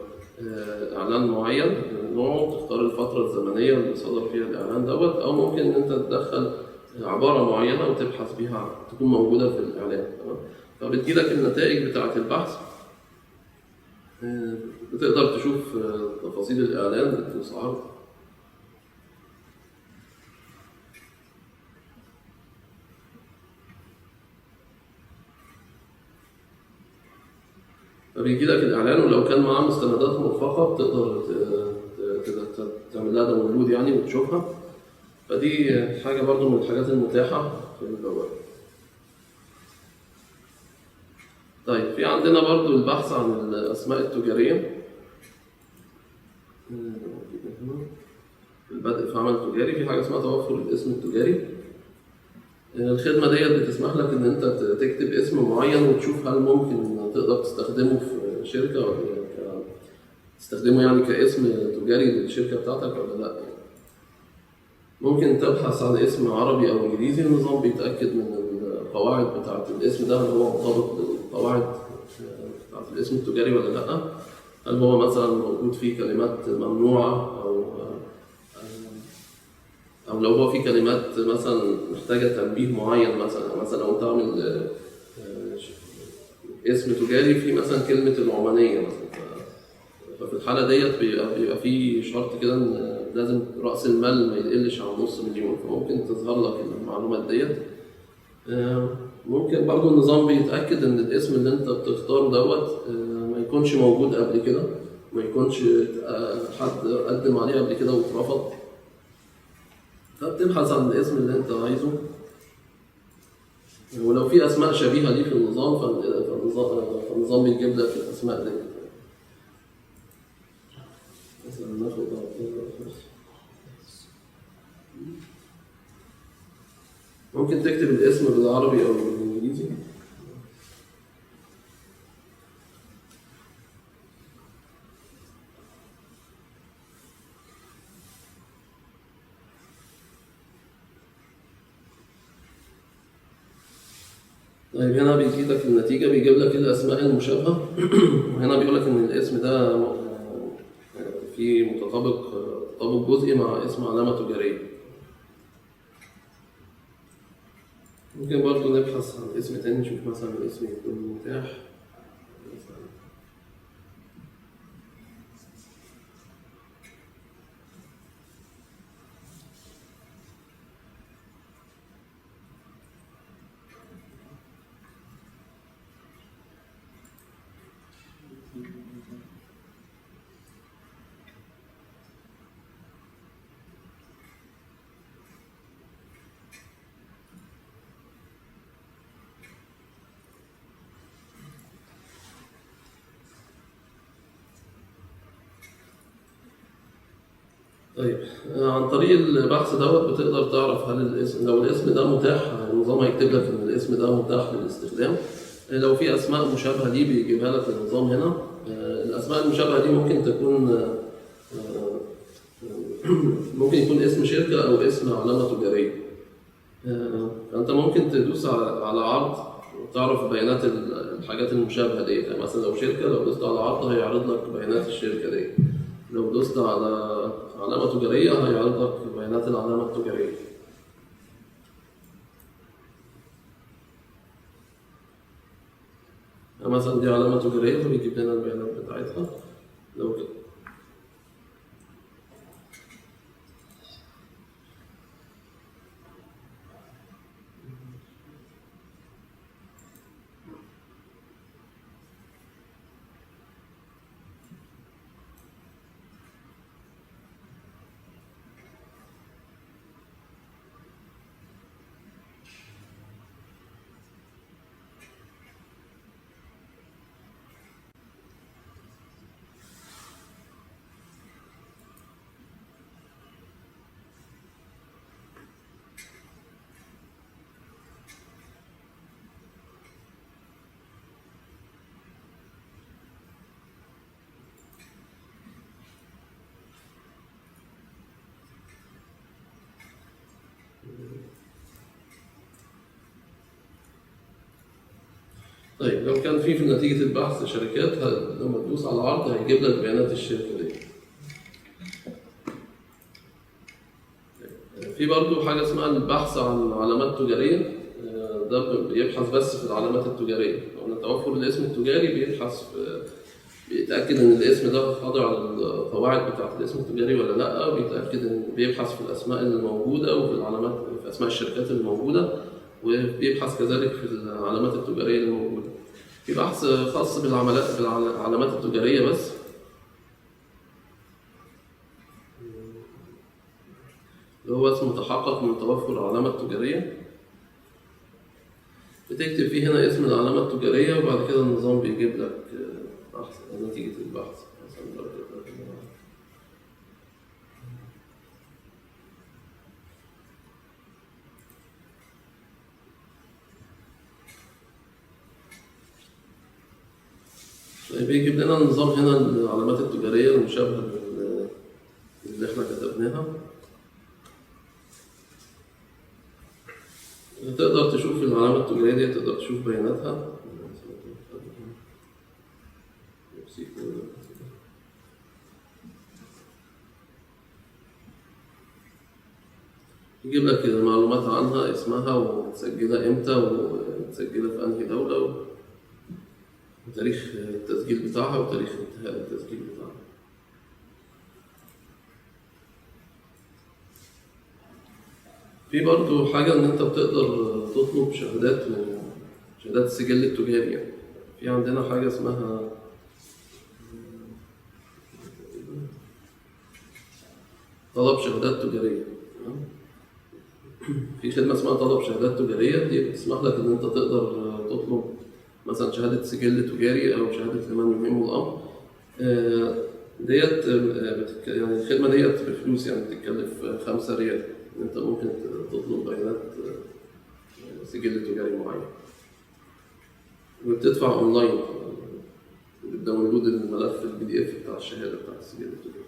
إعلان معين نوعه، تختار الفترة الزمنية اللي صدر فيها الإعلان دوت، أو ممكن إن أنت تدخل عبارة معينة وتبحث بيها تكون موجودة في الإعلان. فبتجيلك النتائج بتاعة البحث، بتقدر تشوف تفاصيل الإعلان الأسعار. فبيجي لك الإعلان، ولو كان معاه مستندات مرفقة بتقدر تعمل لها داونلود يعني وتشوفها. فدي حاجة برضو من الحاجات المتاحة في البوابة. طيب في عندنا برضو البحث عن الأسماء التجارية. البدء في عمل تجاري في حاجة اسمها توفر الاسم التجاري. الخدمة ديت بتسمح لك إن أنت تكتب اسم معين وتشوف هل ممكن تقدر تستخدمه في شركة ولا تستخدمه يعني كاسم تجاري للشركة بتاعتك ولا لأ. ممكن تبحث عن اسم عربي أو إنجليزي، النظام بيتأكد من القواعد بتاعة الاسم ده هل هو مطابق للقواعد بتاعة الاسم التجاري ولا لأ. هل هو مثلا موجود فيه كلمات ممنوعة أو لو هو فيه كلمات مثلا محتاجة تنبيه معين، مثلا لو أنت عامل اسم تجاري في مثلا كلمة العمانية مثلا، ففي الحالة ديت بيبقى في شرط كده إن لازم رأس المال ما يقلش عن $500,000، فممكن تظهر لك المعلومات ديت. ممكن برضو النظام بيتأكد إن الاسم اللي أنت بتختاره دوت ما يكونش موجود قبل كده، ما يكونش حد قدم عليه قبل كده واترفض، فبتبحث عن الاسم اللي أنت عايزه. ولو في أسماء شبيهة ليه في النظام فالنظام بيجيب لك الأسماء دي. مثلا ناخد ممكن تكتب الاسم بالعربي أو بالإنجليزي. طيب هنا بيجي لك النتيجة، بيجيب لك الأسماء المشابهة وهنا بيقول لك إن الاسم ده فيه تطابق جزئي مع اسم علامة تجارية. ممكن برضه نبحث عن اسم تاني، نشوف مثلا الاسم يكون متاح. طيب عن طريق البحث دوت بتقدر تعرف هل الاسم، لو الاسم ده متاح النظام هيكتب لك ان الاسم ده متاح للاستخدام. لو في اسماء مشابهه ليه بيجيبها لك النظام هنا. الاسماء المشابهه دي ممكن تكون ممكن يكون اسم شركه او اسم علامه تجاريه. فانت ممكن تدوس على عرض وتعرف بيانات الحاجات المشابهه دي. يعني مثلا لو شركه، لو دوست على عرض هيعرض لك بيانات الشركه دي. لو دوست على علامة تجارية هيعرض لك بيانات العلامة التجارية. مثلا دي علامة تجارية فبيجيب لنا البيانات بتاعتها. لو كده طيب لو كان في نتيجة البحث شركات، لما تدوس على العرض هيجيب لك بيانات الشركة دي. في برضو حاجة اسمها البحث عن علامات تجارية. ده بيبحث بس في العلامات التجارية. لو توفر الاسم التجاري بيتأكد إن الاسم ده خاضع للقواعد بتاعة الاسم التجاري ولا لأ. بيبحث في الأسماء الموجودة وفي العلامات، في أسماء الشركات الموجودة، وبيبحث كذلك في العلامات التجارية الموجودة. في بحث خاص بالعلامات التجارية بس. اللي هو اسمه تحقق من توفر العلامة التجارية. بتكتب فيه هنا اسم العلامة التجارية وبعد كده النظام بيجيب لك نتيجة البحث. مثلا لو بيجيب لنا النظام هنا العلامات التجارية المشابهة اللي احنا كتبناها. تقدر تشوف العلامة التجارية دي، تقدر تشوف بياناتها. يجيب لك معلومات عنها، اسمها ومتسجلة امتى ومتسجلة في انهي دولة وتاريخ التسجيل بتاعها وتاريخ انتهاء التسجيل بتاعها. في برضه حاجة إن أنت بتقدر تطلب شهادات السجل التجاري. يعني في عندنا حاجة اسمها طلب شهادات تجارية. في خدمة اسمها طلب شهادات تجارية، دي بتسمح لك إن أنت تقدر تطلب مثلا شهادة سجل تجاري أو شهادة لمن يهم الأمر. ديت يعني الخدمة ديت بفلوس، يعني بتتكلف 5 ريال. أنت ممكن تطلب بيانات سجل تجاري معين وبتدفع أونلاين، بتداونلود الملف PDF بتاع الشهادة بتاع السجل التجاري.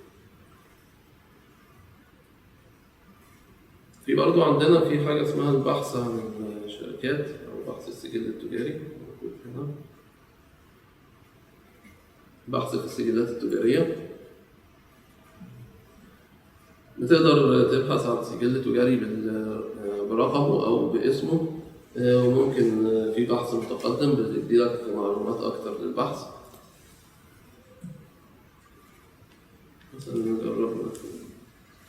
في برضو عندنا في حاجة اسمها البحث عن الشركات أو بحث السجل التجاري. هنا بحث في السجلات التجارية، بتقدر تبحث عن سجل تجاري برقمه أو باسمه، وممكن في بحث متقدم بيديلك معلومات أكتر للبحث. مثلا نجرب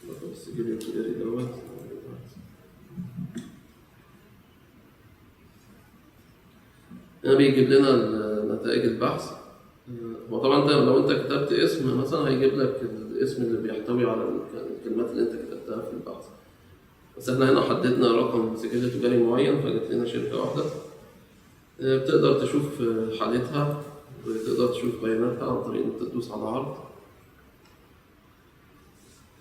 رقم السجل التجاري دوت. هنا بيجيب لنا نتائج البحث. وطبعا لو انت كتبت اسم مثلا هيجيب لك الاسم اللي بيحتوي على الكلمات اللي انت كتبتها في البحث. بس احنا هنا حددنا رقم سجل تجاري معين فجت لنا شركة واحدة. بتقدر تشوف حالتها وتقدر تشوف بياناتها عن طريق انك تدوس على عرض.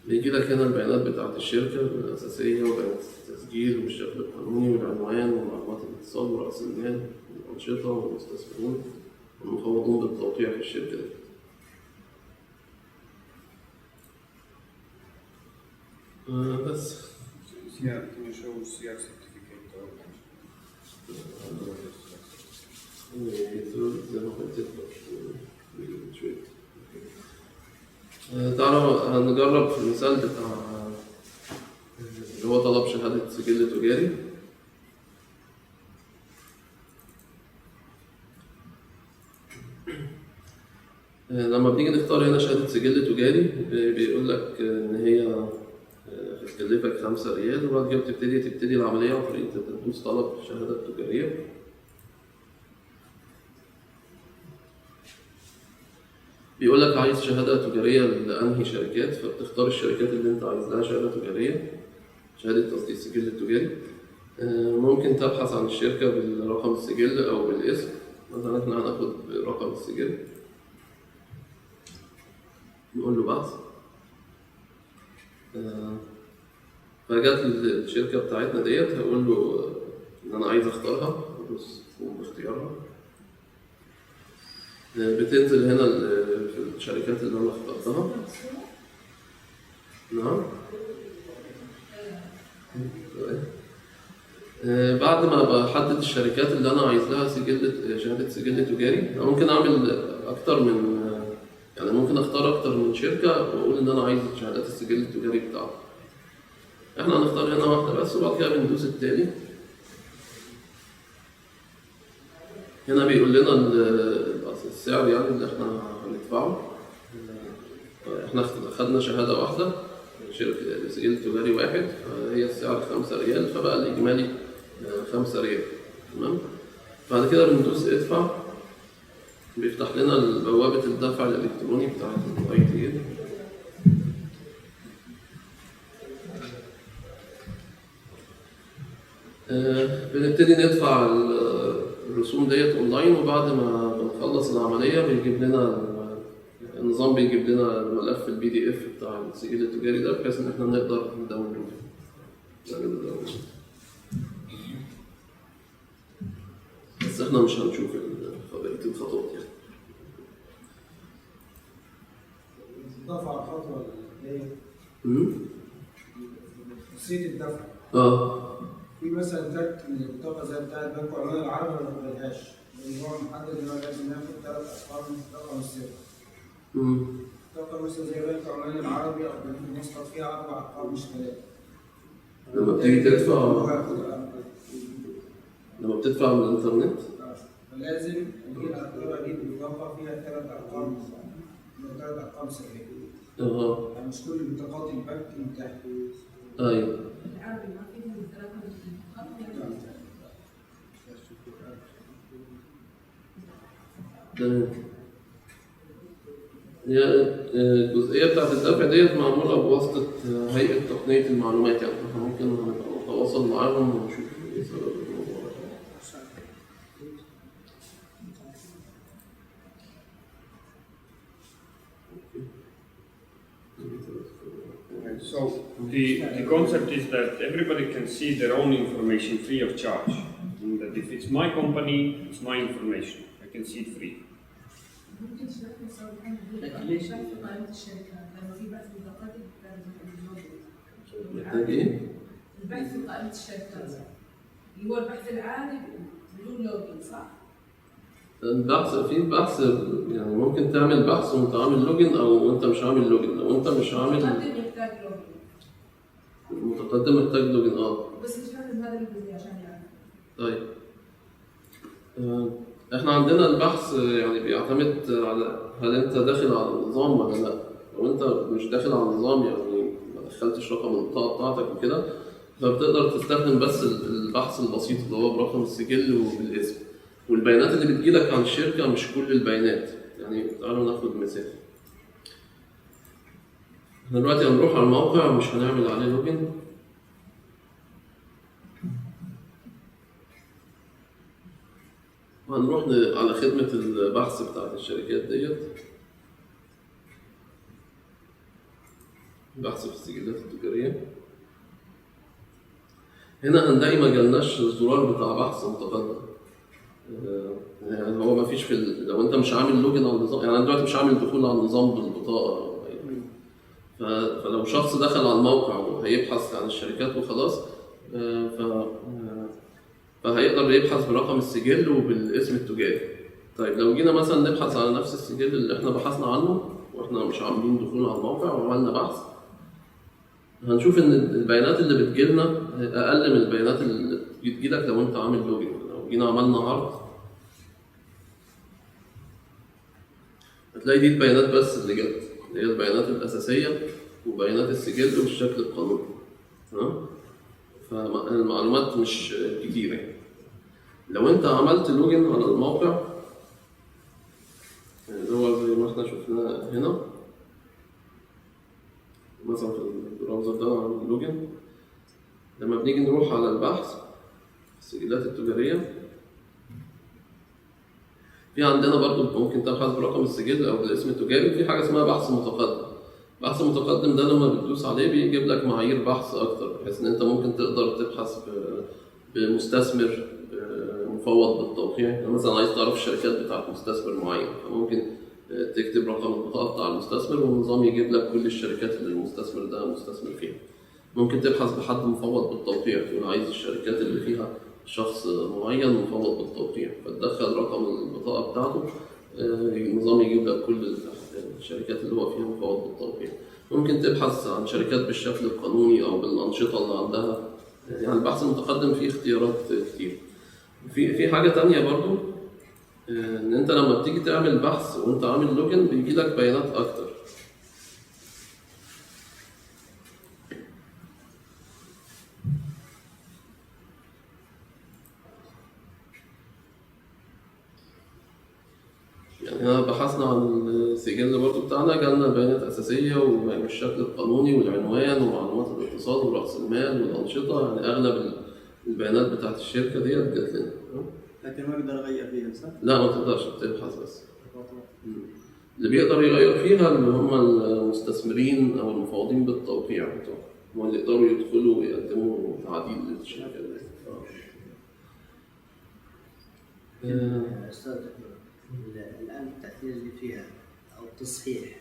بيجي لك هنا البيانات بتاعت الشركة الأساسية وبيانات التسجيل والشكل القانوني والعنوان ومعلومات الاتصال ورأس المال والأنشطة والمستثمرون والمفوضون بالتوقيع في الشركة دي. بس تعالوا هنجرب في المثال بتاع اللي هو طلب شهادة سجل تجاري. لما بنيجي نختار هنا شهادة سجل تجاري بيقول لك إن هي هتكلفك 5 ريال، وبعد كده تبتدي العملية عن طريق تدوس طلب الشهادة التجارية. بيقول لك عايز شهادة تجارية لأنهي شركات، فبتختار الشركات اللي أنت عايز لها شهادة تجارية، شهادة قصدي السجل التجاري. ممكن تبحث عن الشركة بالرقم السجل أو بالاسم. مثلا احنا هناخد رقم السجل، نقول له بحث. فجات الشركة بتاعتنا ديت، هقول له إن أنا عايز أختارها، أدوس فوق اختيارها. بتنزل هنا في الشركات اللي أنا اخترتها. نعم. بعد ما بحدد الشركات اللي أنا عايز لها شهادة سجل تجاري، أنا ممكن أعمل أكتر من، يعني ممكن أختار أكتر من شركة وأقول إن أنا عايز شهادات السجل التجاري بتاعها. إحنا هنختار هنا واحدة بس وبعد كده بندوس التالي. هنا بيقول لنا السعر يعني اللي إحنا هندفعه. إحنا أخدنا شهادة واحدة، شركة سجل تجاري واحد، فهي السعر 5 ريال، فبقى الإجمالي 5 ريال. تمام. بعد كده بندوس ادفع، بيفتح لنا بوابة الدفع الإلكتروني بتاعت ITL. بنبتدي ندفع الرسوم ديت اونلاين، وبعد ما بنخلص العمليه بيجيب لنا النظام بيجيب لنا الملف البي دي اف بتاع السجل التجاري ده، بحيث ان احنا نقدر نداونلوده. بس احنا مش هنشوف بقيه الخطوات يعني. الدفع على الخطوه اللي هي نسيت الدفع. في مثلا كارت من البطاقه زي بتاع البنك العماني العربي ما بنقبلهاش، لان هو محدد ان هو لازم ياخد 3 ارقام رقم السر. بطاقه مثلا زي البنك العماني العربي او بنك مسقط فيها 4 ارقام مش 3. لما بتيجي تدفع من الانترنت فلازم اجيب بطاقه فيها 3 ارقام، 3 ارقام سريه. يعني مش كل بطاقات البنك متاحه. ايوه. العربي ما فيه من 3 تمام. هي الجزئية بتاعت الدفع ديت معمولة بواسطة هيئة تقنية المعلومات، يعني احنا ممكن نبقى نتواصل معاهم ونشوف ايه سبب الموضوع ده. So the concept is that everybody can see their own information free of charge. And that if it's my company, it's my information. I can see it free. ممكن شركة سعودية شايفة قائمة الشركات لما في بحث بطاقات محتاج ايه؟ البحث في قائمة الشركات اللي هو البحث العادي بدون لوجين صح؟ في بحث يعني ممكن تعمل بحث وانت عامل لوجن او انت مش عامل لوجن. لو انت مش عامل المتقدم يحتاج لوجين. المتقدم محتاج لوجن بس مش لازم هذا الجزء عشان يعرف. طيب احنا عندنا البحث يعني بيعتمد على هل انت داخل على النظام ولا لا. لو انت مش داخل على النظام يعني ما دخلتش رقم البطاقه بتاعتك وكده، فبتقدر تستخدم بس البحث البسيط اللي هو برقم السجل وبالاسم، والبيانات اللي بتجيلك عن الشركه مش كل البيانات. يعني تعالوا ناخد مثال. احنا دلوقتي هنروح على الموقع ومش هنعمل عليه لوجن. وهنروح على خدمة البحث بتاعت الشركات ديت، بحث في السجلات التجارية. هنا هنلاقي ما جالناش الزرار بتاع بحث متقدم. يعني هو ما فيش لو انت مش عامل لوجن على النظام، يعني انا دلوقتي مش عامل دخول على النظام بالبطاقة. فلو شخص دخل على الموقع وهيبحث عن الشركات وخلاص، فهيقدر يبحث برقم السجل وبالاسم التجاري. طيب لو جينا مثلا نبحث على نفس السجل اللي احنا بحثنا عنه واحنا مش عاملين دخول على الموقع وعملنا بحث، هنشوف ان البيانات اللي بتجيلنا اقل من البيانات اللي بتجيلك لو انت عامل لوجن. لو جينا عملنا عرض هتلاقي دي البيانات بس اللي جت، اللي هي البيانات الاساسيه وبيانات السجل والشكل القانوني. فالمعلومات مش كتيرة. لو انت عملت لوجن على الموقع اللي هو زي ما احنا شفناه هنا مثلا في البراوزر ده عامل لوجن، لما بنيجي نروح على البحث السجلات التجارية، في عندنا برضو ممكن تبحث برقم السجل او بالاسم التجاري. في حاجة اسمها بحث متقدم. بحث متقدم ده لما بتدوس عليه بيجيب لك معايير بحث اكتر، بحيث ان انت ممكن تقدر تبحث بمستثمر مفوض بالتوقيع. يعني مثلا عايز تعرف الشركات بتاعت مستثمر معين، فممكن تكتب رقم البطاقه بتاع المستثمر والنظام يجيب لك كل الشركات اللي المستثمر ده مستثمر فيها. ممكن تبحث بحد مفوض بالتوقيع، تقول عايز الشركات اللي فيها شخص معين مفوض بالتوقيع، فتدخل رقم البطاقه بتاعته، النظام يجيب لك كل الشركات اللي هو فيها مفوض بالتوقيع. ممكن تبحث عن شركات بالشكل القانوني او بالانشطه اللي عندها. يعني البحث المتقدم فيه اختيارات كتير. في حاجه تانية برضو، ان انت لما بتيجي تعمل بحث وانت عامل لوجن بيجي لك بيانات اكتر. يعني هنا بحثنا عن السجل برضو بتاعنا، جالنا بيانات أساسية والشكل القانوني والعنوان ومعلومات الاقتصاد ورأس المال والأنشطة. يعني أغلب البيانات بتاعت الشركة ديت جات لنا. لكن ما اقدر اغير فيها صح؟ لا ما تقدرش تبحث بس. اللي بيقدر يغير فيها اللي هم المستثمرين أو المفوضين بالتوقيع بتوعهم، هم اللي يقدروا يدخلوا ويقدموا تعديل للشركة دي. استاذ الان التحديث اللي فيها او التصحيح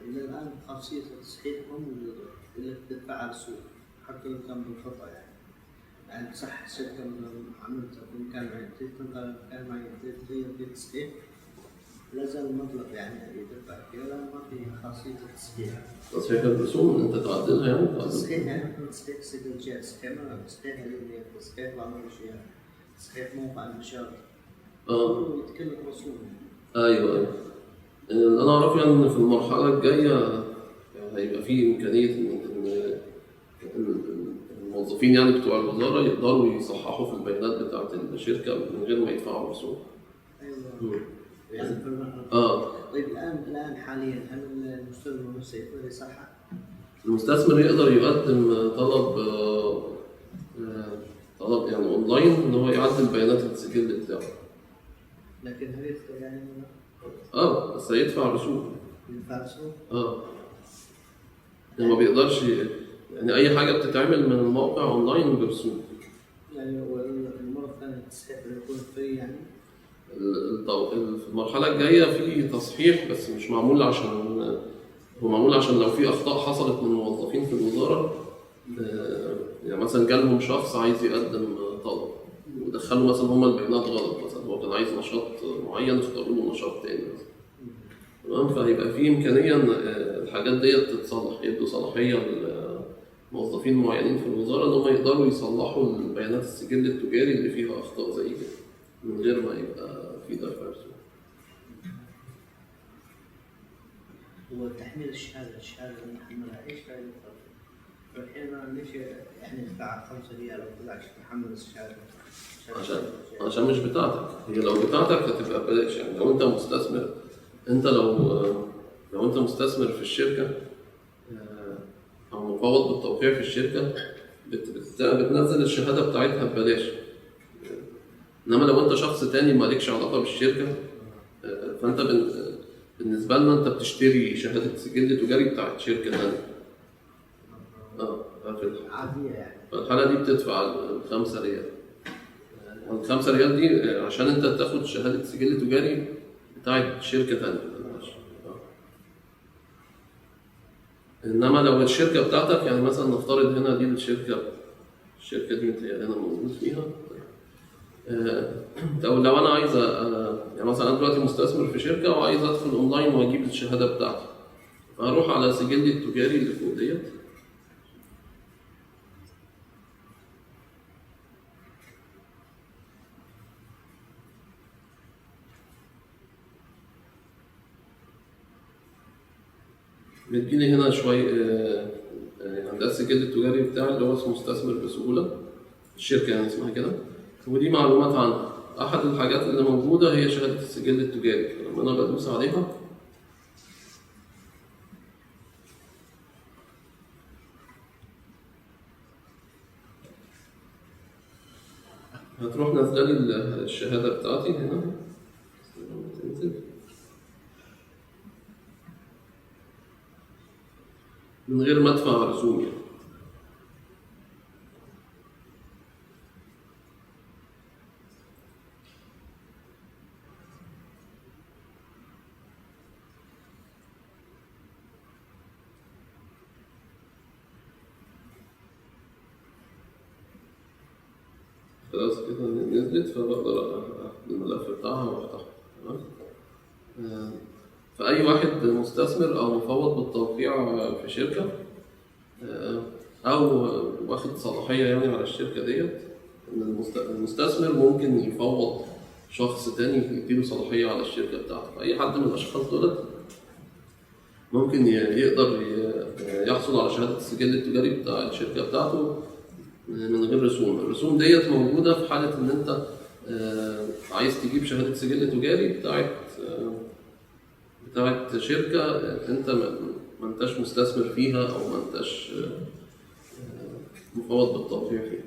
الى الان خاصيه التصحيح مو موجوده الا تدفعها للسوق حتى لو كان بالخطا يعني صح شركه عملتها في مكان معين تنقل مكان معين تغير فيه التصحيح لا زال المبلغ يعني يدفع فيه لان ما في خاصيه التصحيح. تصحيح الرسوم انت تعدلها يعني؟ تصحيح يعني تصحيح سجل تصحيح تصحيح اليوميات تصحيح بعض الاشياء تصحيح موقع النشاط يتكلم رسوم. ايوه انا اعرف يعني ان في المرحله الجايه هيبقى في امكانيه ان الموظفين يعني بتوع الوزاره يقدروا يصححوا في البيانات بتاعه الشركه من غير ما يدفعوا رسوم. ايوه يعني في المرحله. طيب الان حاليا هل المستثمر نفسه يقدر يصحح؟ المستثمر يقدر يقدم طلب يعني اونلاين ان هو يعدل بيانات السجل بتاعه. لكن هل يدفع يعني؟ بس هيدفع رسوم. يدفع رسوم؟ ما بيقدرش يعني اي حاجه بتتعمل من الموقع اونلاين برسوم. يعني المره الثانيه التصحيح يكون فري يعني؟ في المرحله الجايه في تصحيح بس مش معمول هو معمول عشان لو في اخطاء حصلت من موظفين في الوزاره، يعني مثلا جالهم شخص عايز يقدم طلب ودخلوا مثلا هم البيانات غلط، مثلا هو كان عايز نشاط معين اختاروا له نشاط تاني مثلا. تمام، فهيبقى في امكانيه ان الحاجات ديت تتصلح، يدوا صلاحيه لموظفين معينين في الوزاره ان هم يقدروا يصلحوا البيانات السجل التجاري اللي فيها اخطاء زي كده من غير ما يبقى في دفع رسوم. وتحميل الشهاده اللي نحملها ايش فائدتها؟ فالحين انا ليش يعني ادفع 5 ريال او 11 تحمل الشهاده؟ عشان مش بتاعتك، هي لو بتاعتك هتبقى ببلاش. يعني لو انت مستثمر، انت لو انت مستثمر في الشركه او مفوض بالتوقيع في الشركه بتنزل الشهاده بتاعتها ببلاش. انما لو انت شخص تاني مالكش علاقه بالشركه، فانت بالنسبه لنا انت بتشتري شهاده سجل تجاري بتاعت شركه ثانيه. عاديه يعني. فالحاله دي بتدفع 5 ريال. ال5 ريال دي عشان انت تاخد شهاده سجل تجاري بتاعت شركه ثانيه. انما لو الشركه بتاعتك، يعني مثلا نفترض هنا دي الشركه دي متهيألي انا موجود فيها. لو انا عايز يعني مثلا انا دلوقتي مستثمر في شركه وعايز ادخل اونلاين واجيب الشهاده بتاعتي، فهروح على سجلي التجاري اللي فوق ديت، بتجيلي هنا شويه يعني ده السجل التجاري بتاعي اللي هو اسمه مستثمر بسهوله، الشركه يعني اسمها كده، ودي معلومات عنها. احد الحاجات اللي موجوده هي شهاده السجل التجاري. لما انا بدوس عليها هتروح نازله لي الشهاده بتاعتي هنا، تنزل من غير ما ادفع رسوم يعني. خلاص كده نزلت، فبقدر اخد الملف بتاعها وافتحه. تمام. فأي واحد مستثمر أو مفوض بالتوقيع في شركة أو واخد صلاحية يعني على الشركة ديت، إن المستثمر ممكن يفوض شخص تاني يديله صلاحية على الشركة بتاعته. فأي حد من الأشخاص دولت ممكن يقدر يحصل على شهادة السجل التجاري بتاع الشركة بتاعته من غير رسوم. الرسوم ديت موجودة في حالة إن أنت عايز تجيب شهادة سجل تجاري بتاعت شركة أنت ما أنتش مستثمر فيها أو ما أنتش مفوض بالتوقيع فيها.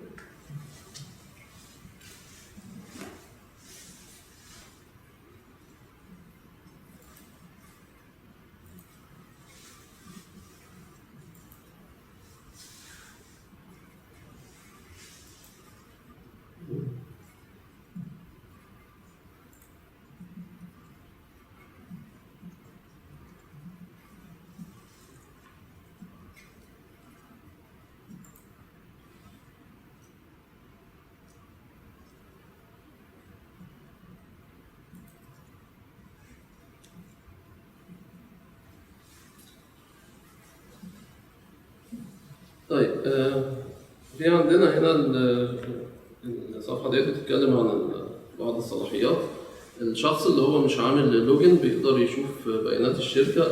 طيب في عندنا هنا الصفحة ديت بتتكلم عن بعض الصلاحيات. الشخص اللي هو مش عامل لوجن بيقدر يشوف بيانات الشركة،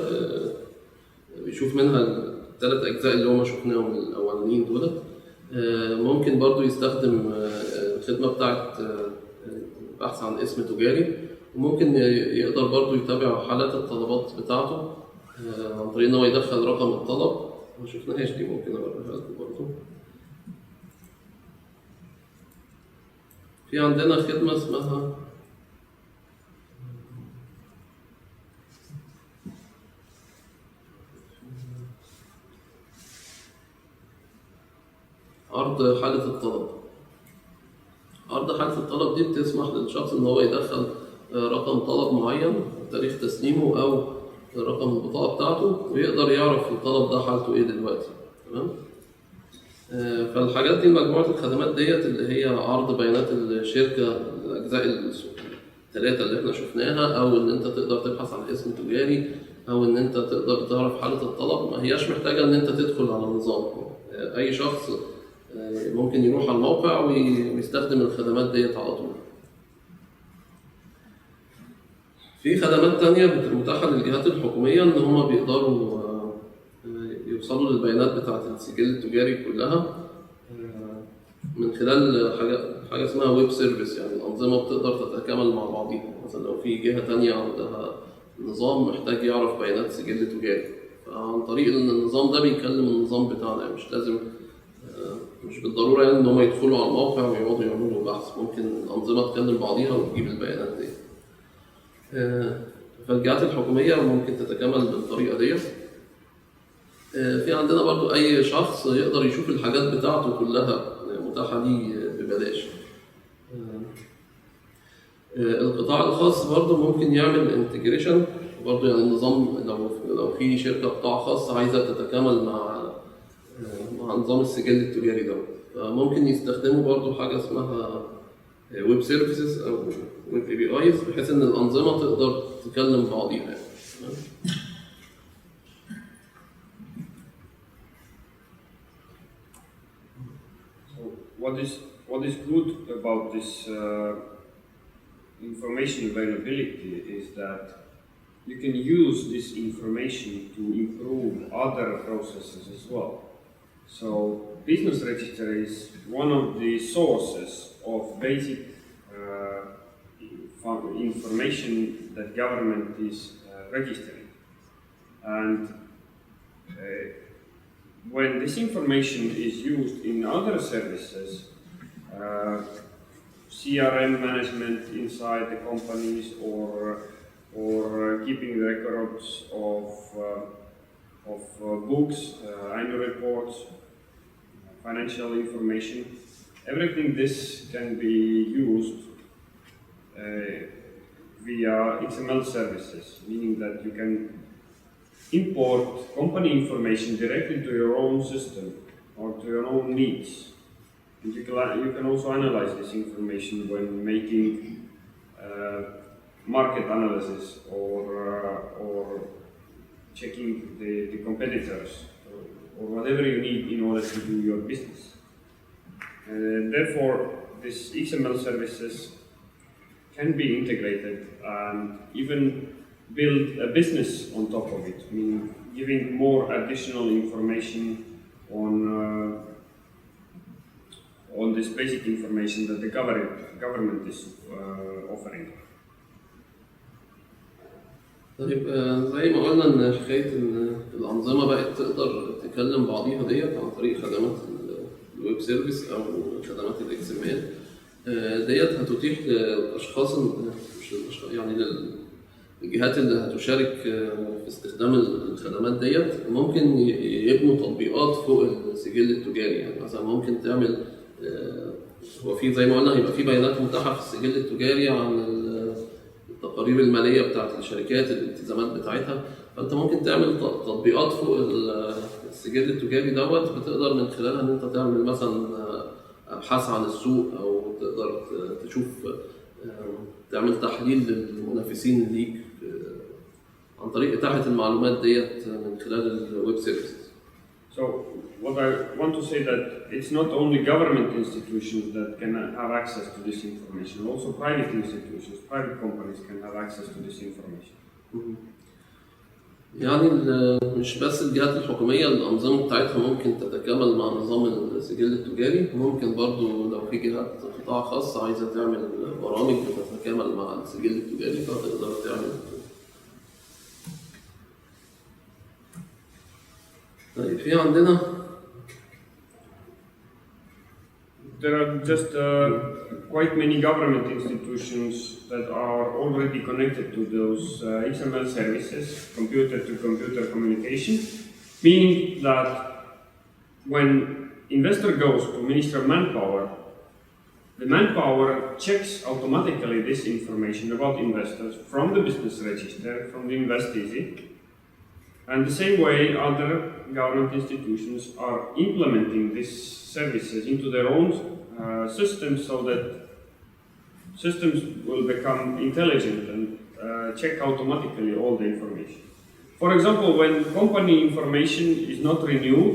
بيشوف منها الثلاث أجزاء اللي هما شفناهم الأولانيين دولت. ممكن برضو يستخدم الخدمة بتاعت البحث عن اسم تجاري، وممكن يقدر برضو يتابع حالات الطلبات بتاعته عن طريق إن هو يدخل رقم الطلب. ما شفناهاش دي، ممكن أوريها لكم برضو. في عندنا خدمة اسمها عرض حالة الطلب. عرض حالة الطلب دي بتسمح للشخص إن هو يدخل رقم طلب معين، تاريخ تسليمه أو رقم البطاقة بتاعته، ويقدر يعرف الطلب ده حالته إيه دلوقتي. تمام؟ فالحاجات دي، مجموعة الخدمات ديت اللي هي عرض بيانات الشركة، الأجزاء الثلاثة اللي احنا شفناها، أو إن أنت تقدر تبحث عن اسم تجاري، أو إن أنت تقدر تعرف حالة الطلب، ما هياش محتاجة إن أنت تدخل على النظام. أي شخص ممكن يروح على الموقع ويستخدم الخدمات ديت على طول. في خدمات تانية متاحة للجهات الحكومية إن هم بيقدروا يوصلوا للبيانات بتاعة السجل التجاري كلها من خلال حاجة اسمها ويب سيرفيس. يعني الأنظمة بتقدر تتكامل مع بعضيها. مثلا لو في جهة تانية عندها نظام محتاج يعرف بيانات سجل تجاري، فعن طريق النظام ده بيكلم النظام بتاعنا. يعني مش بالضرورة يعني إن هم يدخلوا على الموقع ويقعدوا يعملوا بحث، ممكن الأنظمة تكلم بعضيها وتجيب البيانات دي. فالجهات الحكومية ممكن تتكامل بالطريقة دي. في عندنا برضو أي شخص يقدر يشوف الحاجات بتاعته كلها متاحة ليه ببلاش. القطاع الخاص برضو ممكن يعمل انتجريشن برضو. يعني النظام لو في شركة قطاع خاص عايزة تتكامل مع نظام السجل التجاري ده، فممكن يستخدموا برضو حاجة اسمها ويب سيرفيسز أو ويب اي بي ايز، بحيث إن الأنظمة تقدر تكلم بعضيها. يعني. What is good about this information availability is that you can use this information to improve other processes as well. So business register is one of the sources of basic information that government is registering. And when this information is used in other services, CRM management inside the companies, or keeping records of books, annual reports, financial information, everything this can be used via XML services, meaning that you can import company information directly to your own system or to your own needs. And you can also analyze this information when making market analysis or checking the competitors or whatever you need in order to do your business. Therefore, these XML services can be integrated and even build a business on top of it, meaning giving more additional information on this basic information that the government is offering. طيب زي ما قلنا ان حكايه ان الانظمه بقت تقدر تكلم بعضيها ديت عن طريق خدمات الويب سيرفيس او خدمات الاكس ام ال ديت، هتتيح للاشخاص يعني الجهات اللي هتشارك في استخدام الخدمات ديت، ممكن يبنوا تطبيقات فوق السجل التجاري. يعني مثلا ممكن تعمل هو في زي ما قلنا هيبقى في بيانات متاحه في السجل التجاري عن التقارير الماليه بتاعت الشركات، الالتزامات بتاعتها، فانت ممكن تعمل تطبيقات فوق السجل التجاري دوت، بتقدر من خلالها ان انت تعمل مثلا ابحاث عن السوق، او تقدر تشوف تعمل تحليل للمنافسين ليك عن طريق اتاحه المعلومات ديت من خلال الويب سيرفيسز. So what I want to say that it's not only government institutions that can have access to this information, also private institutions, private companies can have access to this information. يعني مش بس الجهات الحكومية الأنظمة بتاعتها ممكن تتكامل مع نظام السجل التجاري، ممكن برضو لو في جهات قطاع خاص عايزة تعمل برامج بتتكامل مع السجل التجاري فتقدر تعمل. طيب في عندنا There are just quite many government institutions that are already connected to those XML services, computer-to-computer communication, meaning that when investor goes to Ministry of Manpower, the Manpower checks automatically this information about investors from the business register, from the InvestEasy. And the same way, other government institutions are implementing these services into their own systems so that systems will become intelligent and check automatically all the information. For example, when company information is not renewed,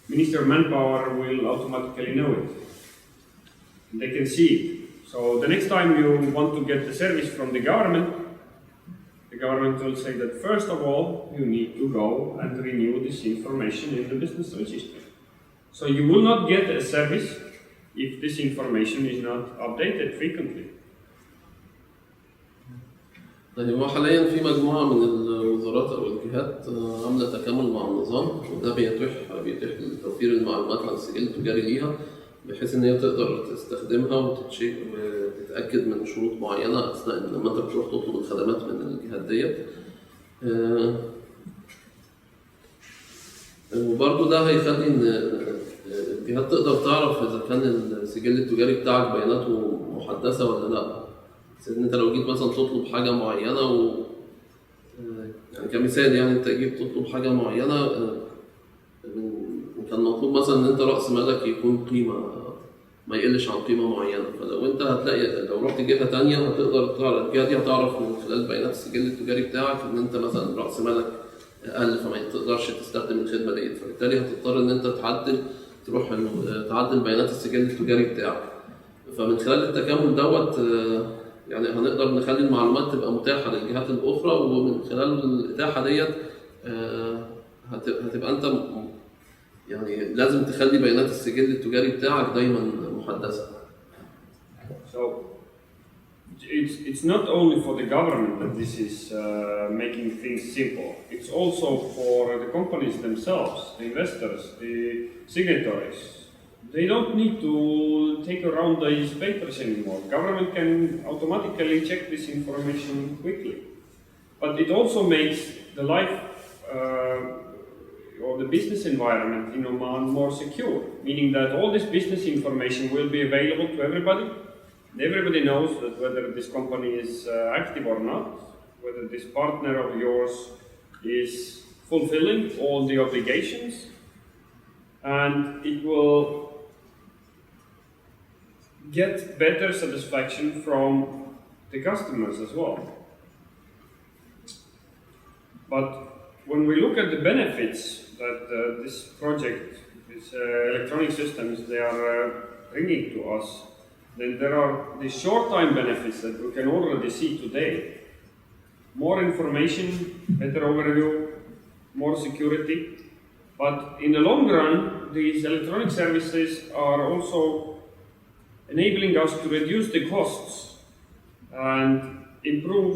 Ministry of Manpower will automatically know it. They can see it. So the next time you want to get the service from the government will say that first of all, you need to go and renew this information in the business register. So you will not get a service if this information is not updated frequently. طيب هو حاليا في مجموعة من الوزارات أو الجهات عاملة تكامل مع النظام، وده بيتيح توفير المعلومات عن السجل التجاري ليها بحيث إن هي تقدر تستخدمها وتتأكد من شروط معينة أثناء لما أنت بتروح تطلب الخدمات من الجهات ديت. وبرضه ده هيخلي إن الجهات تقدر تعرف إذا كان السجل التجاري بتاعك بياناته محدثة ولا لأ. إن أنت لو جيت مثلا تطلب حاجة معينة يعني كمثال يعني أنت جيت تطلب حاجة معينة كان مطلوب مثلا إن أنت رأس مالك يكون قيمة ما يقلش عن قيمة معينة، فلو أنت هتلاقي لو رحت جهة تانية هتقدر الجهة دي هتعرف من خلال بيانات السجل التجاري بتاعك إن أنت مثلا رأس مالك أقل فما تقدرش تستخدم الخدمة ديت، فبالتالي هتضطر إن أنت تروح تعدل بيانات السجل التجاري بتاعك. فمن خلال التكامل دوت يعني هنقدر نخلي المعلومات تبقى متاحة للجهات الأخرى، ومن خلال الإتاحة ديت هتبقى أنت يعني لازم تخلي بيانات السجل التجاري بتاعك دايما محدثة. So it's not only for the government that this is making things simple. It's also for the companies themselves, the investors, the signatories. They don't need to take around these papers anymore. Government can automatically check this information quickly. But it also makes the life or the business environment in Oman more secure, meaning that all this business information will be available to everybody. And everybody knows that whether this company is active or not, whether this partner of yours is fulfilling all the obligations, and it will get better satisfaction from the customers as well. But when we look at the benefits that this project, these electronic systems, they are bringing to us, then there are the short-time benefits that we can already see today. More information, better overview, more security. But in the long run, these electronic services are also enabling us to reduce the costs and improve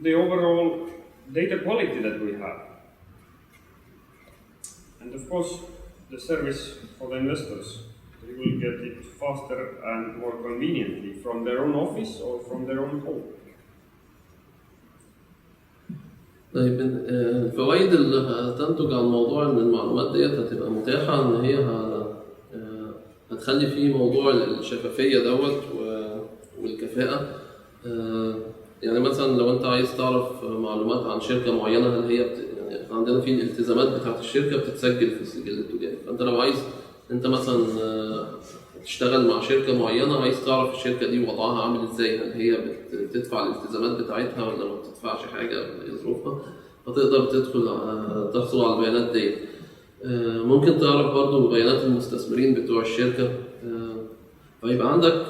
the overall data quality that we have. And of course, the service for the investors. They will get it faster and more conveniently from their own office or from their own home. طيب الفوائد اللي هتنتج عن موضوع ان المعلومات ديت هتبقى متاحة ان هي هتخلي فيه موضوع الشفافية دوت والكفاءة. يعني مثلا لو انت عايز تعرف معلومات عن شركة معينة هل هي يعني عندنا في الالتزامات بتاعت الشركة بتتسجل في السجل التجاري، فانت لو عايز انت مثلا تشتغل مع شركة معينة عايز تعرف الشركة دي وضعها عامل ازاي، هل هي بتدفع الالتزامات بتاعتها ولا ما بتدفعش حاجة، ظروفها، فتقدر تحصل على البيانات دي. ممكن تعرف برضو بيانات المستثمرين بتوع الشركة. فيبقى عندك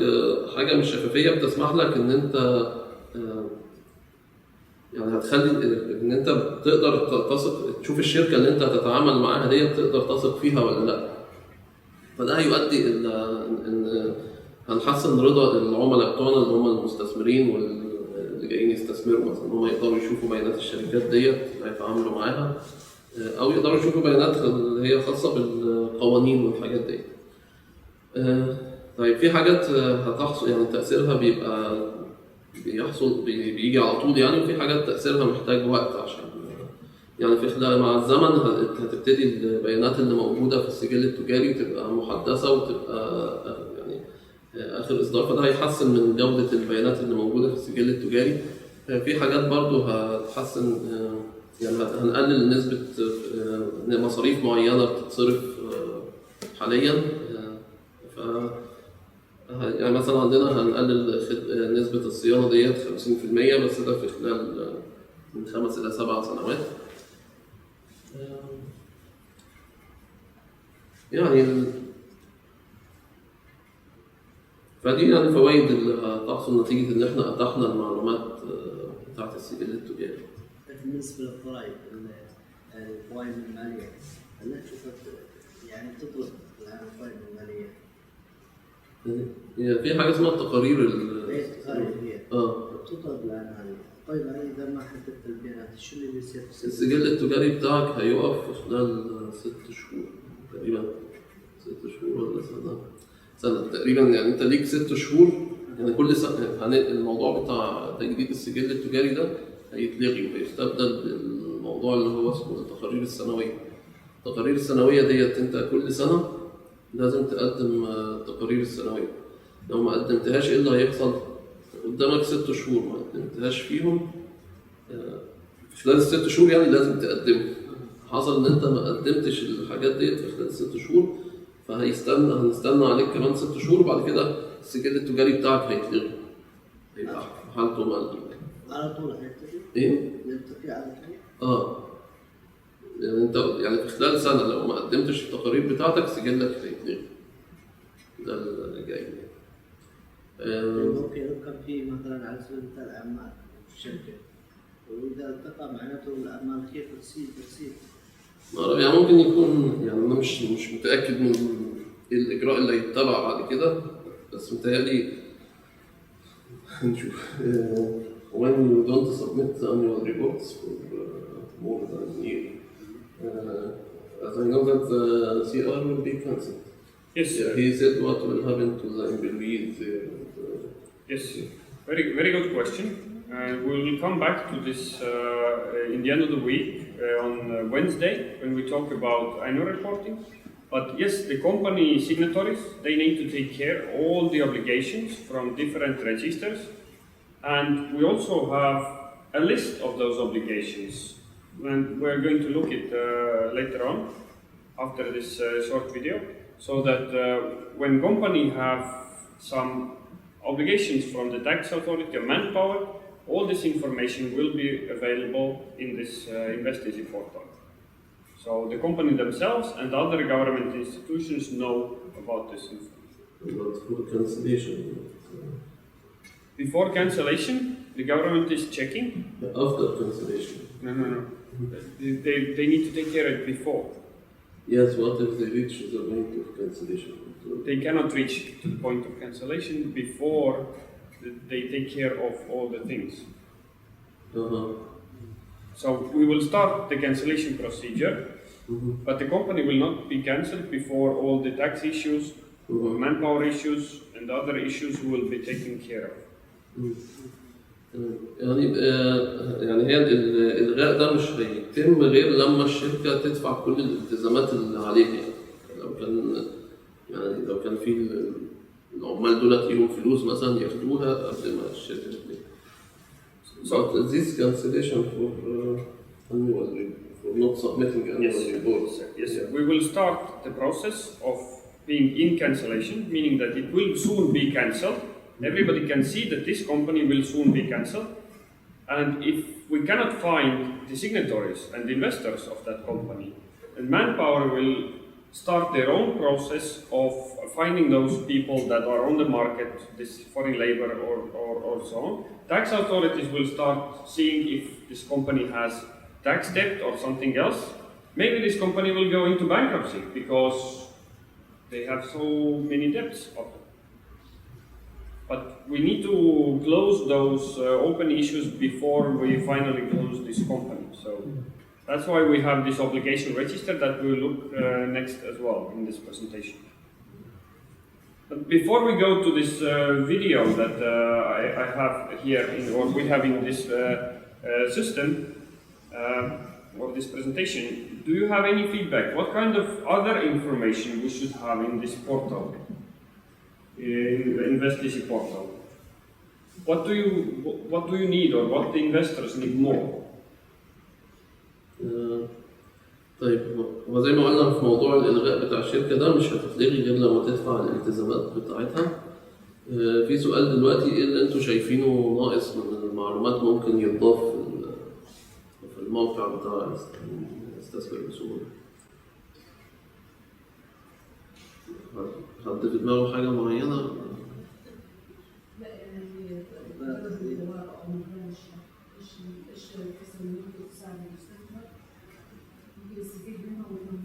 حاجة مش شفافية بتسمح لك إن أنت يعني هتخلي إن أنت تقدر تثق، تشوف الشركة اللي أنت هتتعامل معاها دي تقدر تثق فيها ولا لأ. فده هيؤدي إلى إن هنحسن رضا العملاء بتوعنا اللي هم المستثمرين واللي جايين يستثمروا مثلا، هم يقدروا يشوفوا بيانات الشركات ديت هيتعاملوا معاها، أو يقدروا يشوفوا بيانات اللي هي خاصة بالقوانين والحاجات دي. طيب في حاجات هتحصل يعني تأثيرها بيجي على طول يعني، وفي حاجات تأثيرها محتاج وقت عشان يعني في خلال مع الزمن هتبتدي البيانات اللي موجودة في السجل التجاري تبقى محدثة وتبقى يعني آخر إصدار، فده هيحسن من جودة البيانات اللي موجودة في السجل التجاري. في حاجات برضو هتحسن يعني هنقلل نسبة مصاريف معينة بتتصرف حاليا. يعني مثلا عندنا هنقلل نسبة الصيانة ديت 50%، بس ده في خلال من 5 إلى 7 سنوات. يعني فدي يعني فوائد اللي هتحصل نتيجة إن إحنا أتحنا المعلومات بتاعت السجل التجاري. بالنسبة للضرائب الفوائد المالية، هل تشوفها يعني تطلب الفوائد المالية؟ يعني في حاجة اسمها التقارير تطلب الآن هذه. طيب إذا ما حددت البيانات شو اللي بيصير؟ السجل التجاري بتاعك هيقف في خلال 6 شهور تقريبا، 6 شهور ولا سنة تقريبا. يعني أنت ليك 6 شهور، يعني كل سنة الموضوع بتاع تجديد السجل التجاري ده هيتلغي وهيستبدل بالموضوع اللي هو اسمه التقارير السنوية. التقارير السنوية ديت أنت كل سنة لازم تقدم التقارير السنوية. لو ما قدمتهاش إيه اللي هيحصل؟ قدامك 6 شهور ما قدمتهاش فيهم في خلال ال6 شهور، يعني لازم تقدمها. حصل إن أنت ما قدمتش الحاجات ديت في خلال 6 شهور، هنستنى عليك كمان 6 شهور، وبعد كده السجل التجاري بتاعك هيتلغي، هيبقى حالته مقلوبة على طول. هيتلغي؟ إيه؟ يلتقي على طول؟ يعني أنت يعني في خلال سنة لو ما قدمتش التقارير بتاعتك سجلك هيتلغي. ده اللي جاي. ممكن يركب فيه مثلا على سبيل المثال أعمال في الشركة، وإذا التقى معناته الأعمال كيف تصير؟ يعني ممكن يكون، يعني أنا مش متأكد من الإجراء اللي هيتبع بعد كده، بس متهيألي نشوف. when you don't submit the annual reports for more than a year, as I know that the CR will be cancelled. Yes. He said what will happen to the employees there. Yes, very good question. We will come back to this in the end of the week on Wednesday when we talk about annual reporting. But yes, the company signatories, they need to take care of all the obligations from different registers. And we also have a list of those obligations. And we're going to look at later on after this short video, so that when company have some obligations from the tax authority or manpower, all this information will be available in this InvestEasy portal. So the company themselves and other government institutions know about this information. But for cancellation? Before cancellation, the government is checking. After cancellation? No. They need to take care of it before. Yes, what if they reach the point of cancellation? They cannot reach to the point of cancellation before they take care of all the things. So we will start the cancellation procedure, but the company will not be cancelled before all the tax issues, manpower issues, and other issues will be taken care of. يعني هي الإلغاء ده مش هيتم غير لما الشركة تدفع كل الالتزامات اللي عليها. لو كان في العمال دول ليهم فلوس مثلا ياخدوها قبل ما الشركة تبدأ. So this cancellation for annual for not submitting annual reports. Yes, we will start the process of being in cancellation, meaning that it will soon be cancelled. Everybody can see that this company will soon be cancelled, and if we cannot find the signatories and investors of that company, and manpower will start their own process of finding those people that are on the market, this foreign labor or so on. Tax authorities will start seeing if this company has tax debt or something else. Maybe this company will go into bankruptcy because they have so many debts. But we need to close those open issues before we finally close this company. So that's why we have this obligation register that we'll look next as well in this presentation. But before we go to this video that I have here, or we have in this system, or this presentation, do you have any feedback? What kind of other information we should have in this portal, in the InvestEasy portal? What do you need, or what the investors need more? طيب هو زي ما قلنا في موضوع الإلغاء بتاع الشركة ده مش هتتلغي غير لما تدفع الالتزامات بتاعتها. في سؤال دلوقتي إيه اللي أنتوا شايفينه ناقص من المعلومات ممكن يضاف في الموقع بتاع استثمر بسهولة؟ حد في دماغه حاجة معينة؟ لا يعني ايش القسم اللي ممكن تساعد المستثمر ممكن يستفيد منها ويكون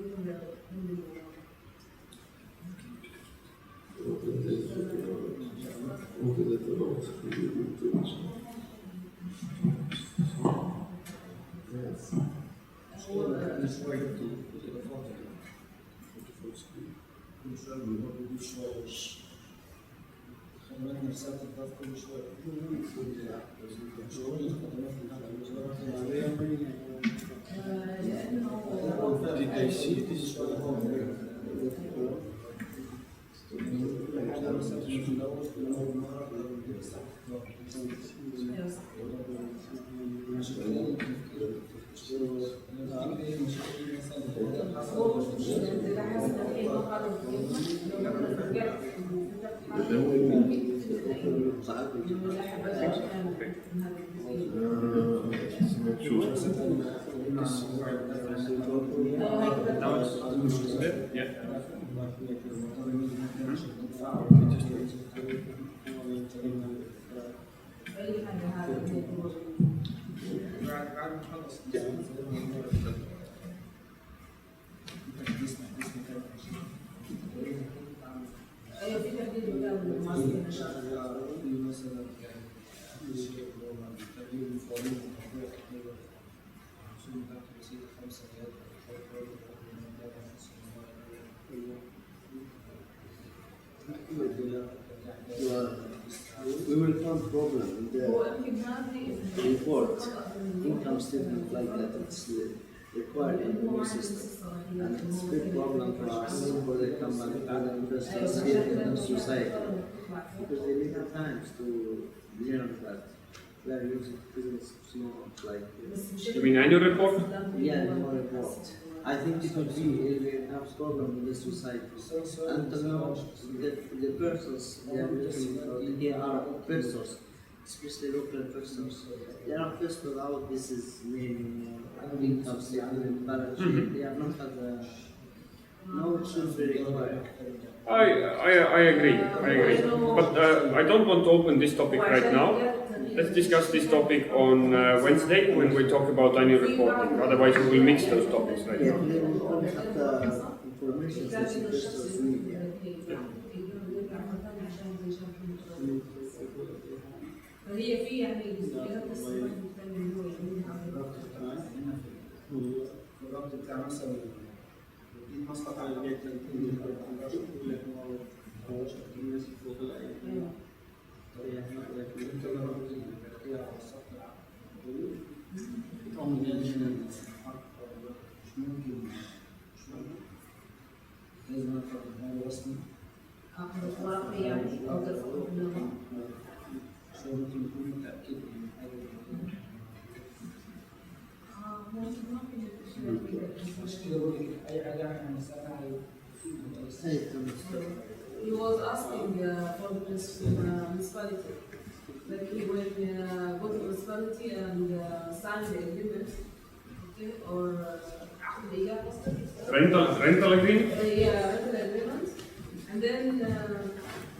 We will find problem in the report, income statement like that. It's required in the new system, and it's a big problem for us for the company, for the investors here in the society, because they need the time to learn that. We are using business small like. You mean annual report? Yeah, annual report. I think it would be a problem in the society. And the persons they are looking for, they are persons, especially local persons. They are first without this is name, income statement, balance sheet. They are not have the no, it should be required. I agree. But I don't want to open this topic right now. Let's discuss this topic on Wednesday when we talk about annual reporting. Otherwise, we will mix those topics right now. We will only have the information that investors need. فهي في يعني جزئيات بس ما بنتكلم الربط بتاع مثلا المصلحة على البيت لازم هذا رسمي ورقي يعني أو شو ممكن يكون متأكد من هذا مش كده بقول لك أي حاجة احنا بنسألها على He was asking for the municipality. Like he will go to the municipality and sign the agreement, okay, or Rental agreement? Yeah, rental agreement. And then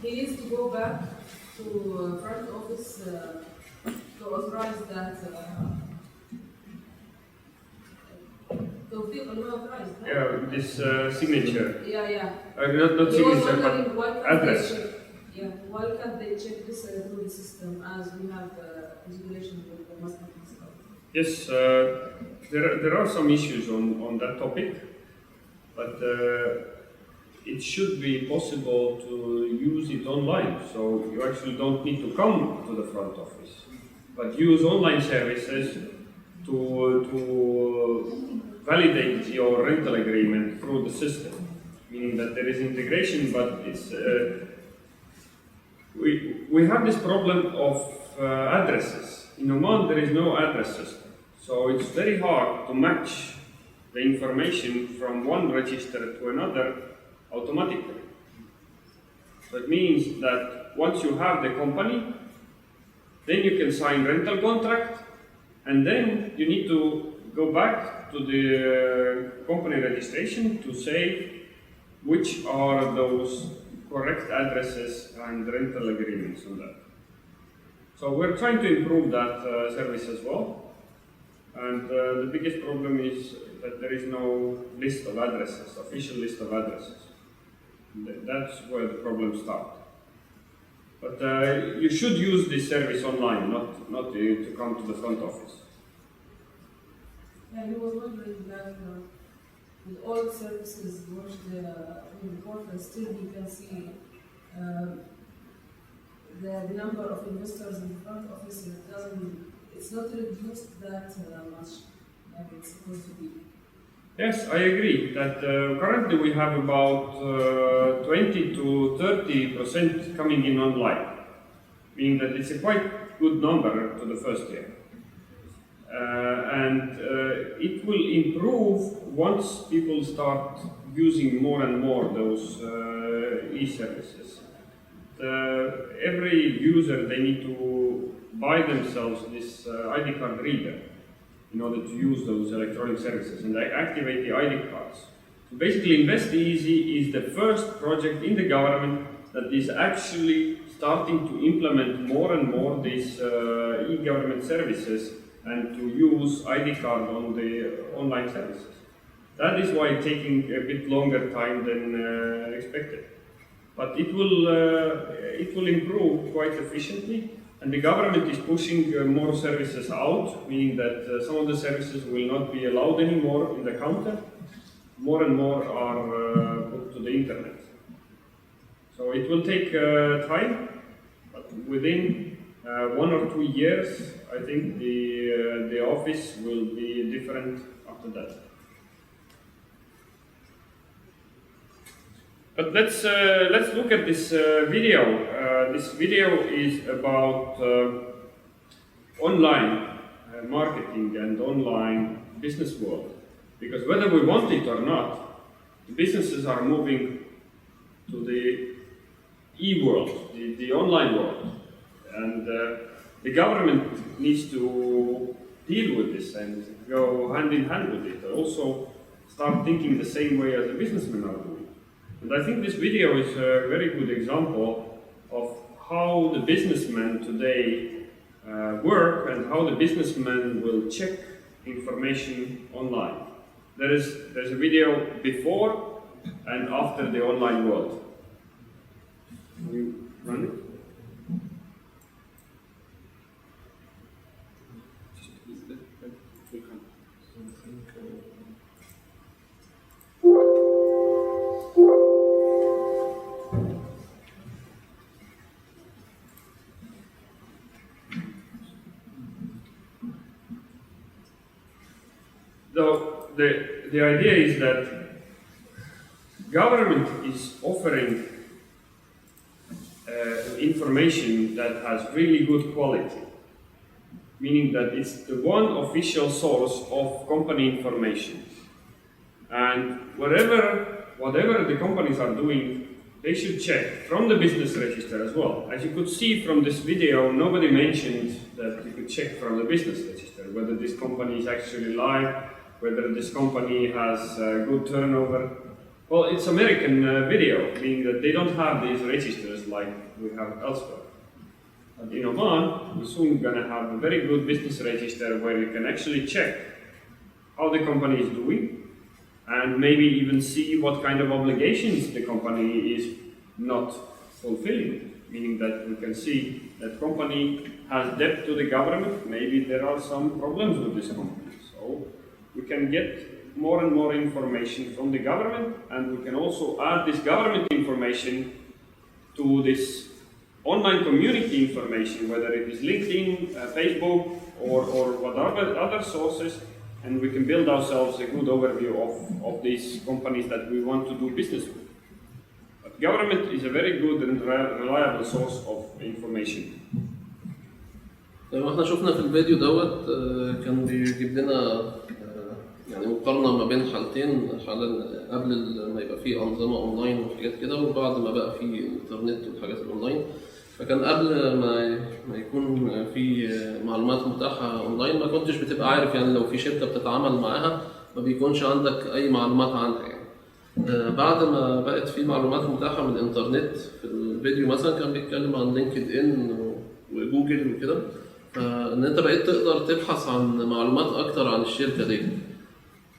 he needs to go back to front office to authorize that. توثيق اللي هو authorize. Yeah, this signature. Yeah. Not He was signature, wondering why but can't address. they check? Yeah, why can't they check this through the system as we have integration with the master principal? Yes, there are some issues on that topic, but it should be possible to use it online, so you actually don't need to come to the front office, but use online services to validate your rental agreement through the system, meaning that there is integration, but it's we have this problem of addresses. In Oman, there is no address system, so it's very hard to match the information from one register to another automatically. So it means that once you have the company, then you can sign rental contract, and then you need to go back to the company registration to say which are those correct addresses and rental agreements on that. So we're trying to improve that service as well. And the biggest problem is that there is no list of addresses, official list of addresses. That's where the problems start. But you should use this service online, not to come to the front office. Yeah, he was wondering that with all the services watched in the portal, still you can see the number of investors in the front office. It's not reduced that much like it's supposed to be. Yes, I agree that currently we have about 20 to 30% coming in online, meaning that it's a quite good number to the first year. And it will improve once people start using more and more those e-services. Every user, they need to buy themselves this ID card reader in order to use those electronic services and activate the ID cards. So basically, Invest Easy is the first project in the government that is actually starting to implement more and more these e-government services and to use ID card on the online services. That is why it's taking a bit longer time than expected. But it will improve quite efficiently. And the government is pushing more services out, meaning that some of the services will not be allowed anymore in the counter. More and more are put to the internet. So it will take time, but within 1 or 2 years, I think the office will be different after that. But let's look at this video. This video is about online marketing and online business world. Because whether we want it or not, the businesses are moving to the e-world, the online world. And the government needs to deal with this and go hand in hand with it. Also start thinking the same way as the businessmen are doing. And I think this video is a very good example of how the businessmen today work and how the businessmen will check information online. There's a video before and after the online world. Can you run it? So the idea is that government is offering information that has really good quality, meaning that it's the one official source of company information. And whatever the companies are doing, they should check from the business register as well. As you could see from this video, nobody mentioned that you could check from the business register whether this company is actually live whether this company has good turnover. Well, it's American video, meaning that they don't have these registers like we have elsewhere. But in Oman, we're soon gonna have a very good business register where you can actually check how the company is doing and maybe even see what kind of obligations the company is not fulfilling, meaning that we can see that company has debt to the government, maybe there are some problems with this company. So we can get more and more information from the government, and we can also add this government information to this online community information, whether it is LinkedIn, Facebook, or whatever other sources, and we can build ourselves a good overview of these companies that we want to do business with. But government is a very good and reliable source of information. زي ما احنا شفنا في الفيديو دوت كان بيجيب لنا يعني مقارنة ما بين حالتين، حالة قبل ما يبقى فيه أنظمة أونلاين وحاجات كده، وبعد ما بقى فيه إنترنت والحاجات الأونلاين. فكان قبل ما يكون في معلومات متاحة أونلاين ما كنتش بتبقى عارف، يعني لو في شركة بتتعامل معاها ما بيكونش عندك أي معلومات عنها يعني. بعد ما بقت في معلومات متاحة من الإنترنت، في الفيديو مثلا كان بيتكلم عن لينكد إن وجوجل وكده، فإن أنت بقيت تقدر تبحث عن معلومات أكتر عن الشركة دي.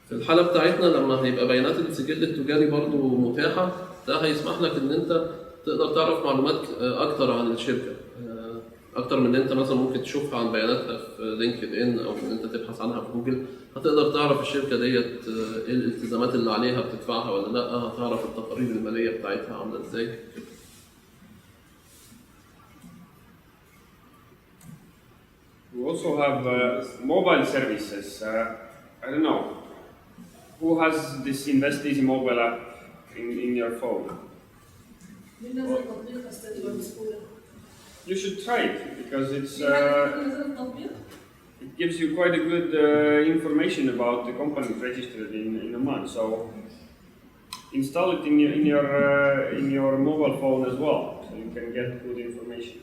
في الحالة بتاعتنا لما هيبقى بيانات السجل التجاري برضو متاحة، ده هيسمح لك إن أنت تقدر تعرف معلومات أكتر عن الشركة، أكتر من إن أنت مثلا ممكن تشوفها عن بياناتها في لينكد إن أو إن أنت تبحث عنها في جوجل. هتقدر تعرف الشركة ديت إيه الالتزامات اللي عليها بتدفعها ولا لأ، هتعرف التقارير المالية بتاعتها عاملة إزاي. We also have mobile services. I don't know. Who has this Investis mobile app in your phone? You should try it because it gives you quite a good information about the companies registered in Oman. So install it in your mobile phone as well, so you can get good information.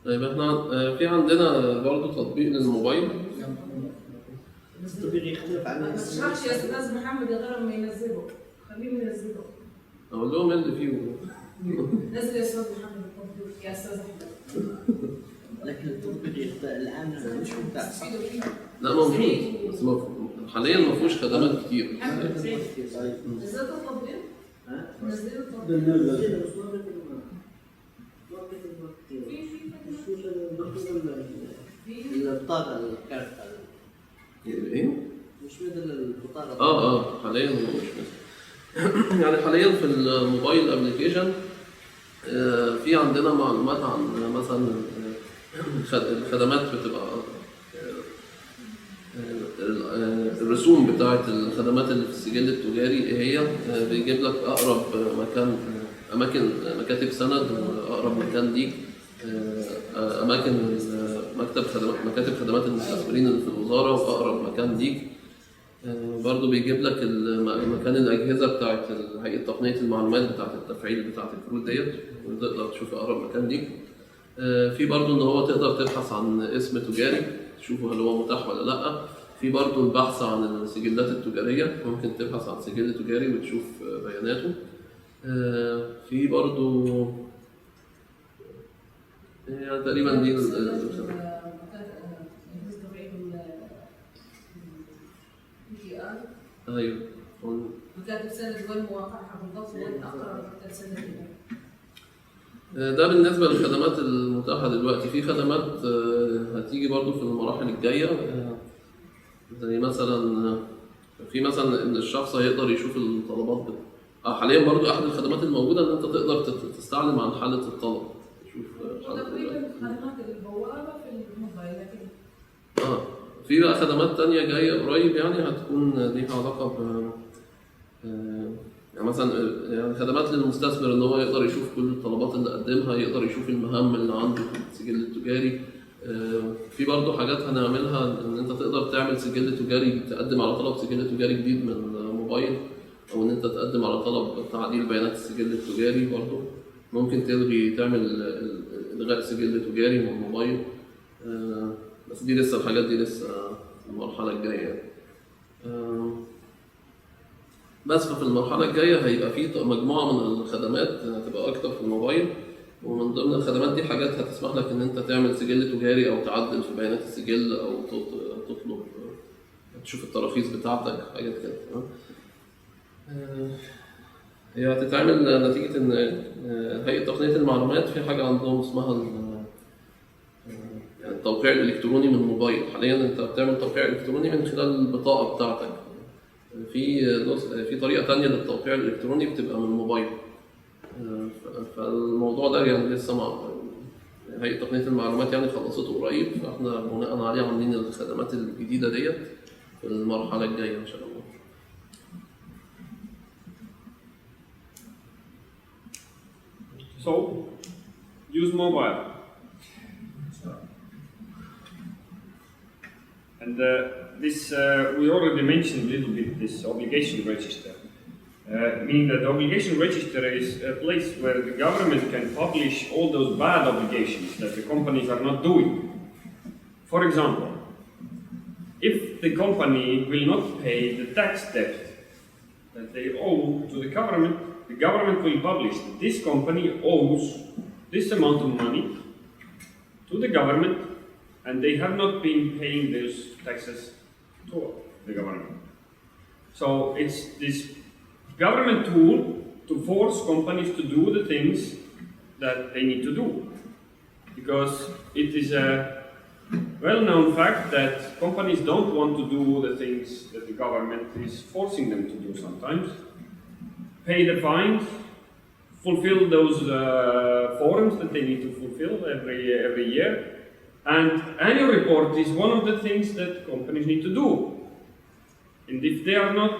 طيب احنا في عندنا برضه تطبيق للموبايل. التطبيق يختلف عن ما تشرحش يا استاذ محمد غير ما ينزله، خليه ينزله. اقول لهم إيه اللي فيه. نزل يا استاذ محمد التطبيق يا استاذ احمد. لكن التطبيق الان مش متاح. لا موجود بس حاليا ما فيهوش خدمات كتير. نزلت التطبيق؟ نزلت التطبيق. البطاقة الكارت ايه؟ مش مثل البطاقة. حاليا مش مثل يعني حاليا في الموبايل ابلكيشن في عندنا معلومات عن مثلا الخدمات بتبقى الرسوم بتاعت الخدمات اللي في السجل التجاري ايه هي. بيجيب لك اقرب مكاتب سند واقرب مكان ليك، مكاتب خدمات المستثمرين اللي في الوزاره واقرب مكان ليك. برضو بيجيب لك مكان الاجهزه بتاعت هيئه تقنيه المعلومات بتاعت التفعيل بتاعت الكروت ديت، وتقدر تشوف اقرب مكان ليك. في برضو ان هو تقدر تبحث عن اسم تجاري تشوفه هل هو متاح ولا لا. في برضو البحث عن السجلات التجاريه، ممكن تبحث عن سجل تجاري وتشوف بياناته. في برضو يعني تقريبا دي ايوه مكاتب سند وين مواقعها بالضبط، وين اقرب مكاتب سند. ده بالنسبه للخدمات المتاحه دلوقتي. في خدمات هتيجي برضو في المراحل الجايه، زي مثلا في مثلا ان الشخص هيقدر يشوف الطلبات حاليا برضو احد الخدمات الموجوده ان انت تقدر تستعلم عن حاله الطلب، تشوف حاله تقريبا خدمات البوابه في الموبايل. لكن في بقى خدمات تانية جايه قريب يعني هتكون ليها علاقه ب يعني مثلا يعني خدمات للمستثمر ان هو يقدر يشوف كل الطلبات اللي قدمها، يقدر يشوف المهام اللي عنده في السجل التجاري. في برضه حاجات هنعملها ان انت تقدر تعمل سجل تجاري، تقدم على طلب سجل تجاري جديد من موبايل، او ان انت تقدم على طلب تعديل بيانات السجل التجاري. برضه ممكن تعمل الغاء سجل تجاري من الموبايل. بس دي لسه الحاجات دي لسه المرحله الجايه. بس ففي المرحلة الجاية هيبقى في مجموعة من الخدمات هتبقى أكتر في الموبايل، ومن ضمن الخدمات دي حاجات هتسمح لك إن أنت تعمل سجل تجاري أو تعدل في بيانات السجل أو تطلب تشوف التراخيص بتاعتك، حاجات كده. هي هتتعمل نتيجة إن هيئة تقنية المعلومات في حاجة عندهم اسمها يعني التوقيع الإلكتروني من الموبايل. حاليا أنت بتعمل توقيع إلكتروني من خلال البطاقة بتاعتك. في طريقة تانية للتوقيع الإلكتروني بتبقى من الموبايل. فالموضوع ده يعني لسه مع هيئة تقنية المعلومات يعني خلصته قريب، فاحنا بناء عليه عاملين الخدمات الجديدة ديت في المرحلة الجاية إن شاء الله. So, use mobile. And this, we already mentioned a little bit this obligation register. Meaning that the obligation register is a place where the government can publish all those bad obligations that the companies are not doing. For example, if the company will not pay the tax debt that they owe to the government will publish that this company owes this amount of money to the government and they have not been paying those taxes to the government. So it's this government tool to force companies to do the things that they need to do. Because it is a well-known fact that companies don't want to do the things that the government is forcing them to do sometimes. Pay the fines, fulfill those forms that they need to fulfill every year. And annual report is one of the things that companies need to do. And if they are not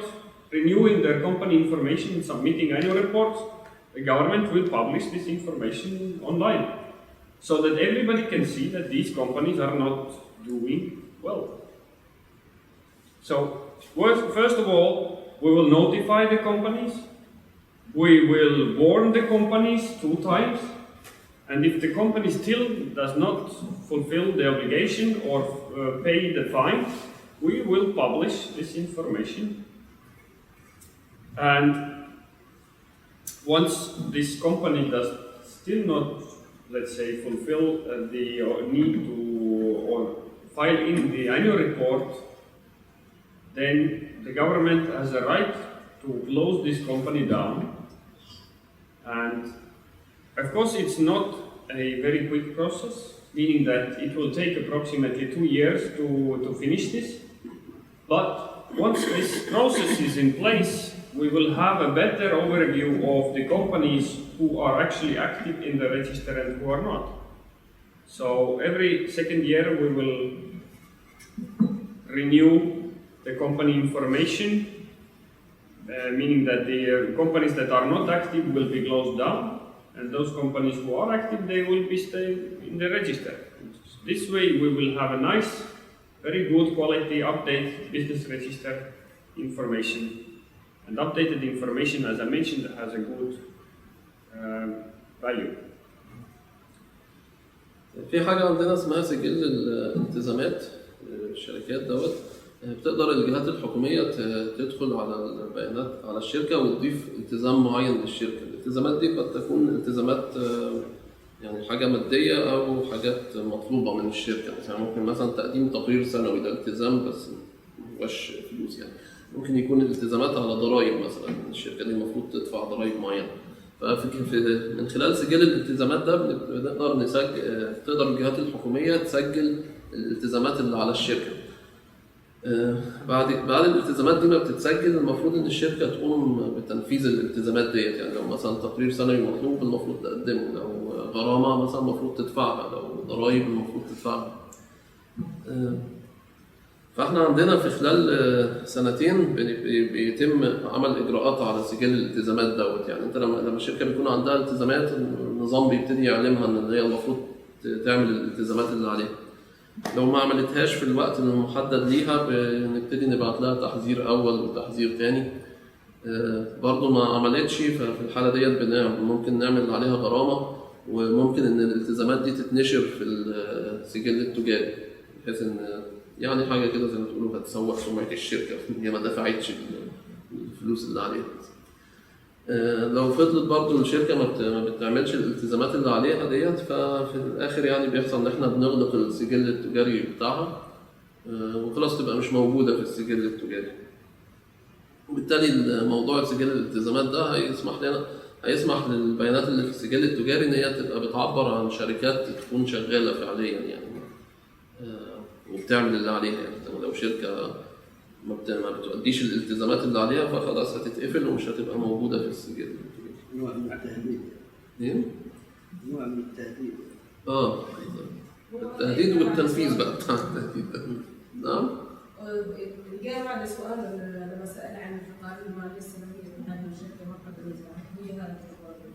renewing their company information and submitting annual reports, the government will publish this information online so that everybody can see that these companies are not doing well. So, first of all, we will notify the companies. We will warn the companies 2 times, and if the company still does not fulfill the obligation or pay the fine, we will publish this information. And once this company does still not, let's say, fulfill the need to or file in the annual report, then the government has a right to close this company down. And of course it's not a very quick process, meaning that it will take approximately 2 years to finish this. But once this process is in place, we will have a better overview of the companies who are actually active in the register and who are not. So every second year we will renew the company information, meaning that the companies that are not active will be closed down, and those companies who are active, they will be staying in the register. This way we will have a nice, very good quality update business register information. And updated information, as I mentioned, has a good value. في حاجة عندنا اسمها سجل الالتزامات الشركات دوت. بتقدر الجهات الحكومية تدخل على البيانات على الشركة وتضيف التزام معين للشركة. الالتزامات دي قد تكون التزامات يعني حاجة مادية أو حاجات مطلوبة من الشركة. ممكن مثلا تقديم تقرير سنوي، ده التزام بس مش فلوس يعني. ممكن يكون الالتزامات على ضرائب مثلا، الشركة دي المفروض تدفع ضرائب معينة. من خلال سجل الالتزامات ده بنقدر نسجل، تقدر الجهات الحكومية تسجل الالتزامات اللي على الشركة. بعد الالتزامات دي ما بتتسجل، المفروض ان الشركة تقوم بتنفيذ الالتزامات ديت. يعني لو مثلا تقرير سنوي مطلوب المفروض تقدمه، لو غرامة مثلا المفروض تدفعها، لو ضرائب المفروض تدفعها. فاحنا عندنا في خلال 2 بيتم عمل اجراءات على سجل الالتزامات دوت. يعني انت لما الشركه بيكون عندها التزامات، النظام بيبتدي يعلمها ان هي المفروض تعمل الالتزامات اللي عليها. لو ما عملتهاش في الوقت المحدد ليها بنبتدي نبعت لها تحذير اول وتحذير تاني. برضه ما عملتش، ففي الحاله ديت ممكن نعمل عليها غرامه، وممكن ان الالتزامات دي تتنشر في السجل التجاري بحيث ان يعني حاجة كده زي ما تقولوا هتسوق سمعة الشركة هي ما دفعتش الفلوس اللي عليها. لو فضلت برضه الشركة ما بتعملش الالتزامات اللي عليها ديت، ففي الآخر يعني بيحصل إن إحنا بنغلق السجل التجاري بتاعها وخلاص تبقى مش موجودة في السجل التجاري. وبالتالي موضوع سجل الالتزامات ده هيسمح للبيانات اللي في السجل التجاري إن هي تبقى بتعبر عن شركات تكون شغالة فعليا يعني وبتعمل اللي عليها. يعني لو شركة ما بتؤديش الالتزامات اللي عليها فخلاص هتتقفل ومش هتبقى موجودة في السجل التجاري. نوع من التهديد. إيه؟ نوع من التهديد. التهديد والتنفيذ بقى بتاع التهديد ده. نعم. جاء بعد سؤال لما سأل عن التقارير المالية السنوية لهذه الشركة ما قدرتها، هي هذه التقارير.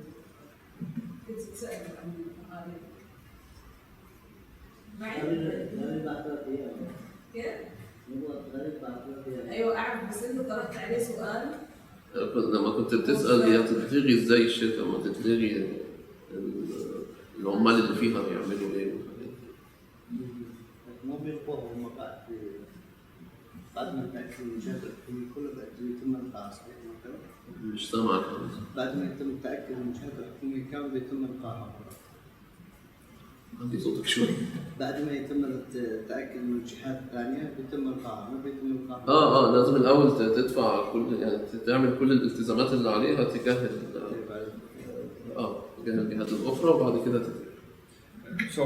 كنت تسأل عن التقارير. كيف؟ ايوه اعرف، بس انت طرحت عليه سؤال لما كنت بتسأل هي تتلغي ازاي الشركة، ما تتلغي العمال اللي فيها يعملوا ايه؟ ما بيلقوها هم بعد ما تأكد المشاهد الحكومي كله يتم إلقاء صحيح مثلا؟ مش سامعك. بعد ما يتم تأكد المشاهد الحكومي كامل بيتم إلقاها. عندي صوتك شوي. بعد ما يتم تأكد من الجهات الثانية بيتم إلقاها، ما بيتم إلقاها. لازم الأول تدفع يعني تعمل كل الالتزامات اللي عليها تجاه الجهات الأخرى وبعد كده So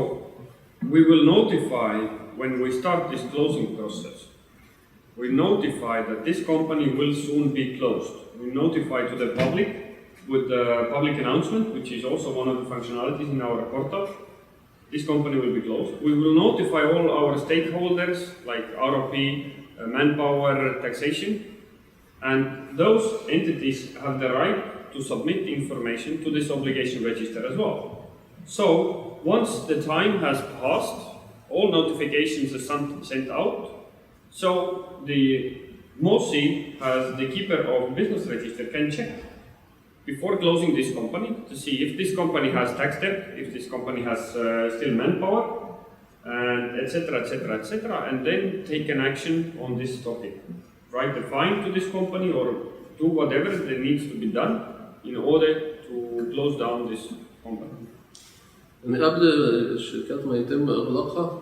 we will notify when we start this closing process. We notify that this company will soon be closed. We notify to the public with the public announcement, which is also one of the functionalities in our portal. This company will be closed. We will notify all our stakeholders like ROP, manpower, taxation, and those entities have the right to submit information to this obligation register as well. So once the time has passed, all notifications are sent out. So the MOSI, as the keeper of business register, can check before closing this company to see if this company has tax debt, if this company has still manpower, and etc., and then take an action on this topic. Write a fine to this company or do whatever that needs to be done in order to close down this company. من قبل الشركات ما يتم إغلاقها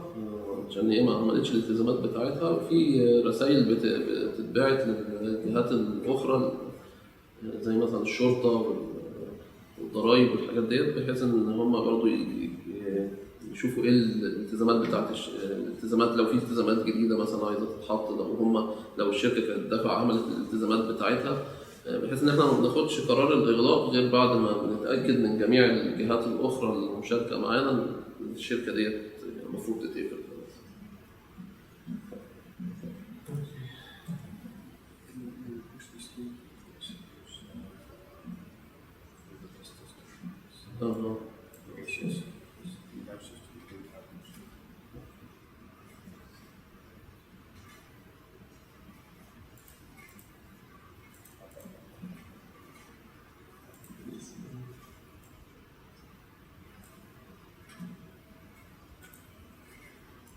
عشان هي ما عملتش الالتزامات بتاعتها، في رسائل بتتبعت للجهات الأخرى زي مثلا الشرطة والضرايب والحاجات ديت، بحيث إن هم برضو يشوفوا إيه الالتزامات بتاعت الالتزامات، لو في التزامات جديدة مثلا عايزة تتحط، لو الشركة كانت عملت الالتزامات بتاعتها، بحيث إن إحنا ما بناخدش قرار الإغلاق غير بعد ما بنتأكد من جميع الجهات الأخرى المشاركة معانا إن الشركة ديت المفروض تتقفل.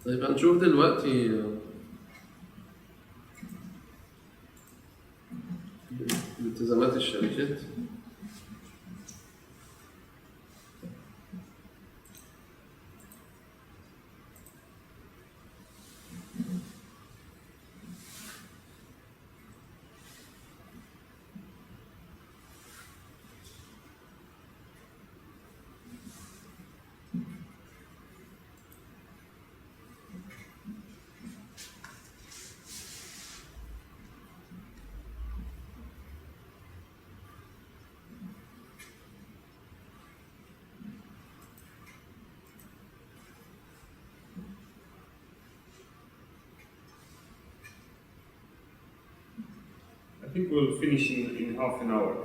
طيب هنشوف دلوقتي التزامات الشركات. I think we'll finish in half an hour.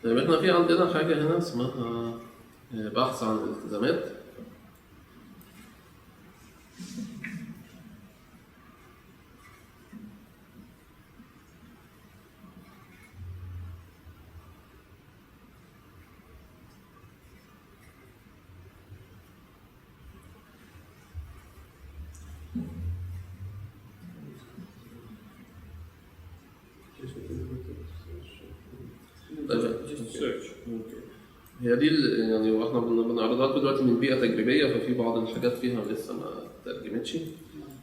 طيب احنا في عندنا حاجة هنا اسمها بحث عن الالتزامات. search. اوكي. هي دي يعني واحنا بنعرضها لكم دلوقتي من بيئه تجريبيه، ففي بعض الحاجات فيها لسه ما ترجمتش.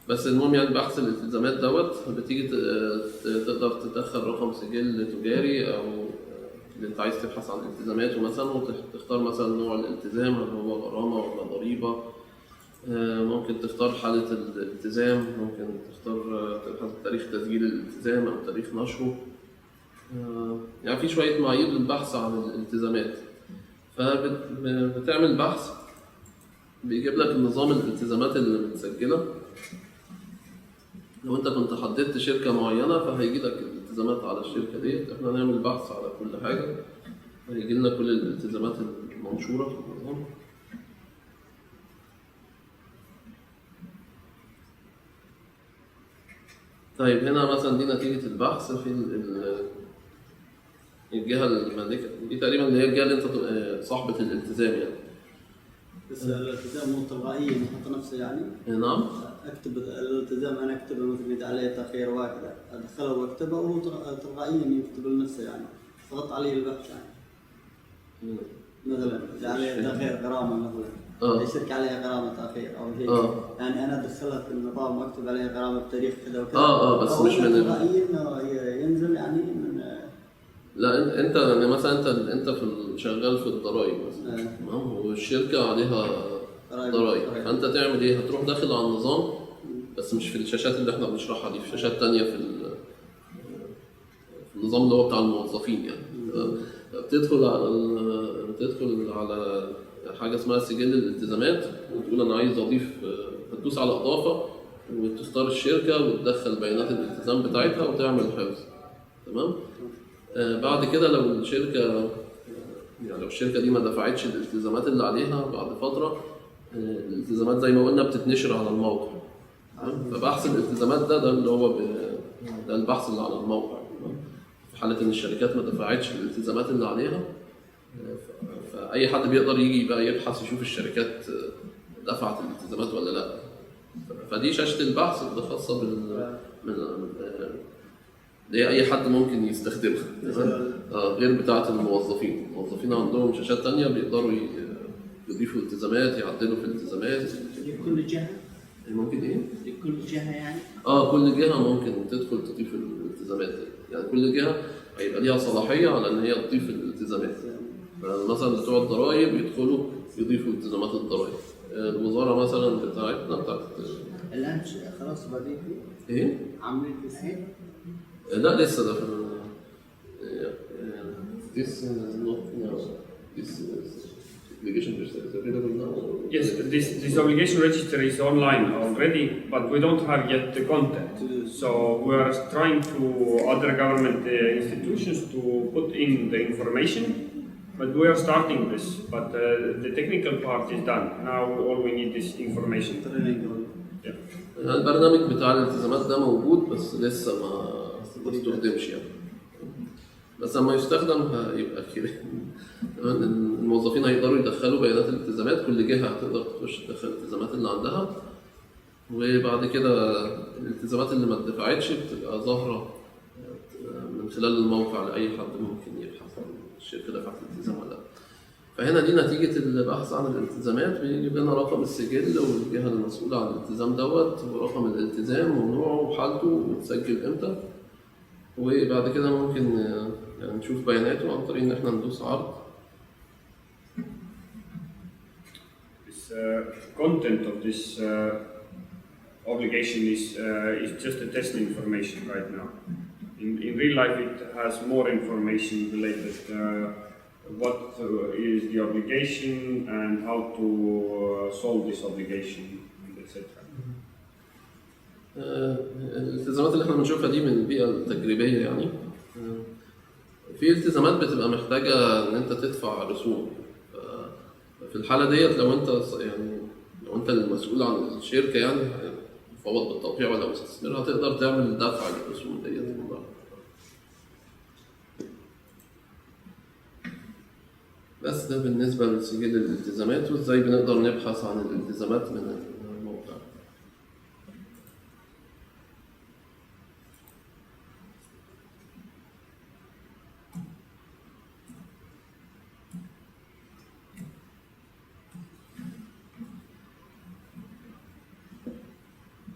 بس المهم يعني بحث الالتزامات دوت بتيجي تقدر تدخل رقم سجل تجاري او اللي انت عايز تبحث عن الالتزاماته مثلا، وتختار مثلا نوع الالتزام هل هو غرامه ولا ضريبه. ممكن تختار حالة الالتزام، ممكن تختار تبحث تاريخ تسجيل الالتزام أو تاريخ نشره. يعني في شوية معايير للبحث عن الالتزامات. فبتعمل بحث بيجيب لك نظام الالتزامات اللي متسجلة. لو انت كنت حددت شركة معينة فهيجي لك الالتزامات على الشركة دي. احنا هنعمل بحث على كل حاجة، هيجي لنا كل الالتزامات المنشورة في النظام. طيب هنا مثلا دي نتيجة البحث في الجهة المالكة دي تقريبا اللي هي الجهة اللي انت صاحبة الالتزام يعني. بس الالتزام مو تلقائيا يحط نفسه يعني؟ نعم. اكتب الالتزام انا اكتبه مثلا اذا عليه تاخير وهكذا ادخله واكتبه او تلقائيا يكتب لنفسه يعني ضغط عليه البحث يعني. مثلا اذا عليه تاخير غرامه مثلا الشركه عليها غرامه تاخير او شيء يعني انا ادخلها في النظام واكتب عليها غرامه بتاريخ كذا وكذا. بس مش من تلقائيا ينزل يعني من لا انت يعني مثلا انت شغال في الضرايب مثلا تمام، والشركه عليها ضرايب، فانت تعمل ايه؟ هتروح داخل على النظام بس مش في الشاشات اللي احنا بنشرحها دي، في شاشات تانية في النظام اللي هو بتاع الموظفين يعني. بتدخل على حاجه اسمها سجل الالتزامات وتقول انا عايز اضيف، هتدوس على اضافه وتختار الشركه وتدخل بيانات الالتزام بتاعتها وتعمل حفظ. تمام. بعد كده لو الشركه دي ما دفعتش الالتزامات اللي عليها بعد فتره، الالتزامات زي ما قلنا بتتنشر على الموقع. فبحث الالتزامات ده اللي هو ده البحث اللي على الموقع. في حاله ان الشركات ما دفعتش الالتزامات اللي عليها، فاي حد بيقدر يجي بقى يبحث يشوف الشركات دفعت الالتزامات ولا لا. فدي شاشه البحث اللي خاصه اللي اي حد ممكن يستخدمها غير بتاعه الموظفين. الموظفين عندهم شاشات تانية بيقدروا يضيفوا التزامات، يعدلوا في الالتزامات. لكل جهه ممكن ايه؟ لكل جهه يعني؟ كل جهه ممكن تدخل تضيف الالتزامات، يعني كل جهه هيبقى ليها صلاحيه على ان هي تضيف الالتزامات. مثلا بتوع الضرايب يدخلوا يضيفوا التزامات الضرايب. الوزاره مثلا بتاعت الان خلاص بعدين ايه؟ عاملين في الحين؟ لا لسه ده this is not this obligation register is available now. Yes, this obligation register is online already, but we don't have yet the content. So we are trying to other government institutions to put in the information, but we are starting this. But the technical part is done. Now all we need is information. Yeah. البرنامج بتاع الالتزامات ده موجود بس لسه ما استخدمش يعني. بس لما يستخدم هيبقى كده. الموظفين هيقدروا يدخلوا بيانات الالتزامات، كل جهه هتقدر تخش تدخل الالتزامات اللي عندها، وبعد كده الالتزامات اللي ما اتدفعتش بتبقى ظاهره من خلال الموقع لاي حد ممكن يبحث عن الشركه دفعت الالتزام ولا لا. فهنا دي نتيجه البحث عن الالتزامات، بيجيب لنا رقم السجل والجهه المسؤوله عن الالتزام دوت ورقم الالتزام ونوعه وحالته وتسجل امتى. وبعد كده ممكن يعني نشوف بياناته عن طريق ان احنا ندوس عرض. This content of this obligation is just a test information right now. In real life, it has more information related what is the obligation and how to solve this obligation, etc. الالتزامات اللي احنا بنشوفها دي من البيئة التجريبية يعني. في التزامات بتبقى محتاجة ان انت تدفع رسوم. في الحالة ديت لو انت المسؤول عن الشركة يعني مفوض بالتوقيع ولا مستثمر، هتقدر تعمل دفع للرسوم ديت. بس ده بالنسبة لسجل الالتزامات وازاي بنقدر نبحث عن الالتزامات من الموقع.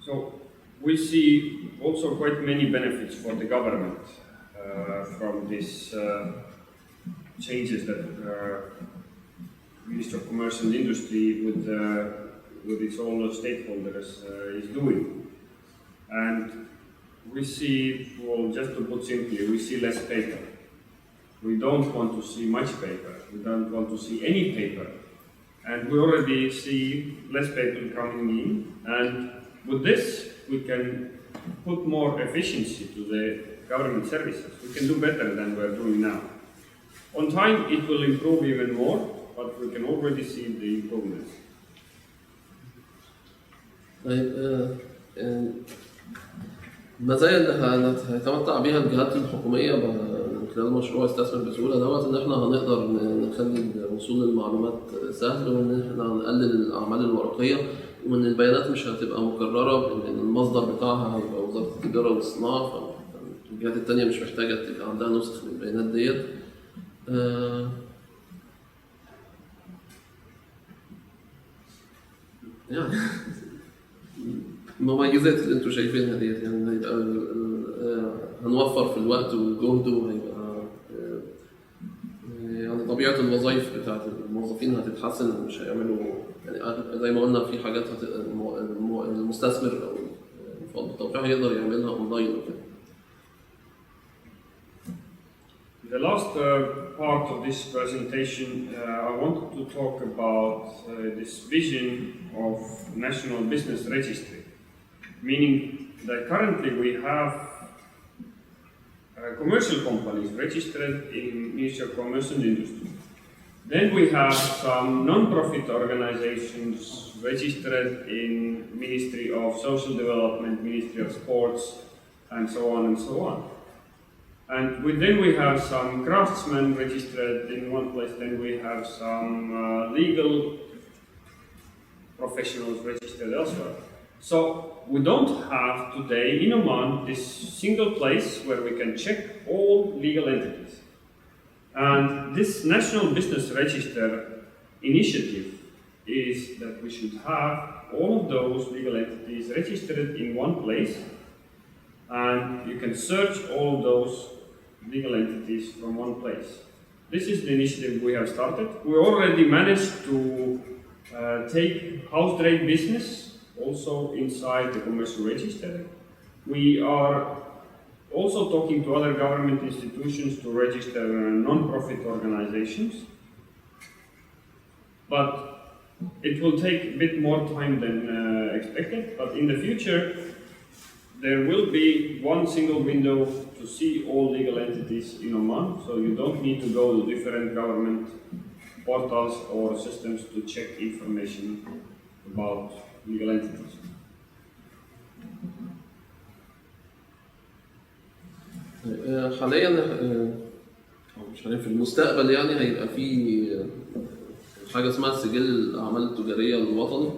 So we see also quite many benefits for the government from these changes that Ministry of Commerce and Industry with its all stakeholders is doing. And we see, well, just to put simply, we see less paper. We don't want to see much paper. We don't want to see any paper. And we already see less paper coming in. And with this, we can put more efficiency to the government services. We can do better than we're doing now. On time, it will improve even more, but we can already see the improvements. المزايا اللي هيتمتع بها الجهات الحكومية من خلال مشروع استثمر بسهولة دوت إن إحنا هنقدر نخلي الوصول للمعلومات سهل، وإن إحنا هنقلل الأعمال الورقية، وإن البيانات مش هتبقى مكررة، إن المصدر بتاعها هيبقى وزارة التجارة والصناعة، فالجهات التانية مش محتاجة تبقى عندها نسخ من البيانات ديت. يعني المميزات اللي انتوا شايفينها ديت، يعني هيبقى هنوفر في الوقت والجهد، وهيبقى يعني طبيعة الوظائف بتاعت الموظفين هتتحسن، مش هيعملوا يعني زي ما قلنا في حاجات المستثمر أو المفوض بالتوقيع يقدر يعملها أونلاين وكده. The last part of this presentation, I wanted to talk about this vision of national business registry, meaning that currently we have commercial companies registered in Ministry of Commerce and Industry. Then we have some non-profit organizations registered in Ministry of Social Development, Ministry of Sports, and so on and so on. And then we have some craftsmen registered in one place, then we have some legal professionals registered elsewhere. So we don't have today in Oman this single place where we can check all legal entities. And this National Business Register initiative is that we should have all of those legal entities registered in one place, and you can search all of those legal entities from one place. This is the initiative we have started. We already managed to take house trade business also inside the commercial register. We are also talking to other government institutions to register non-profit organizations. But it will take a bit more time than expected, but in the future there will be one single window to see all legal entities in Oman, so you don't need to go to different government portals or systems to check information about legal entities. حاليا مش عارف في المستقبل يعني هيبقى في حاجة اسمها سجل الأعمال التجارية الوطني.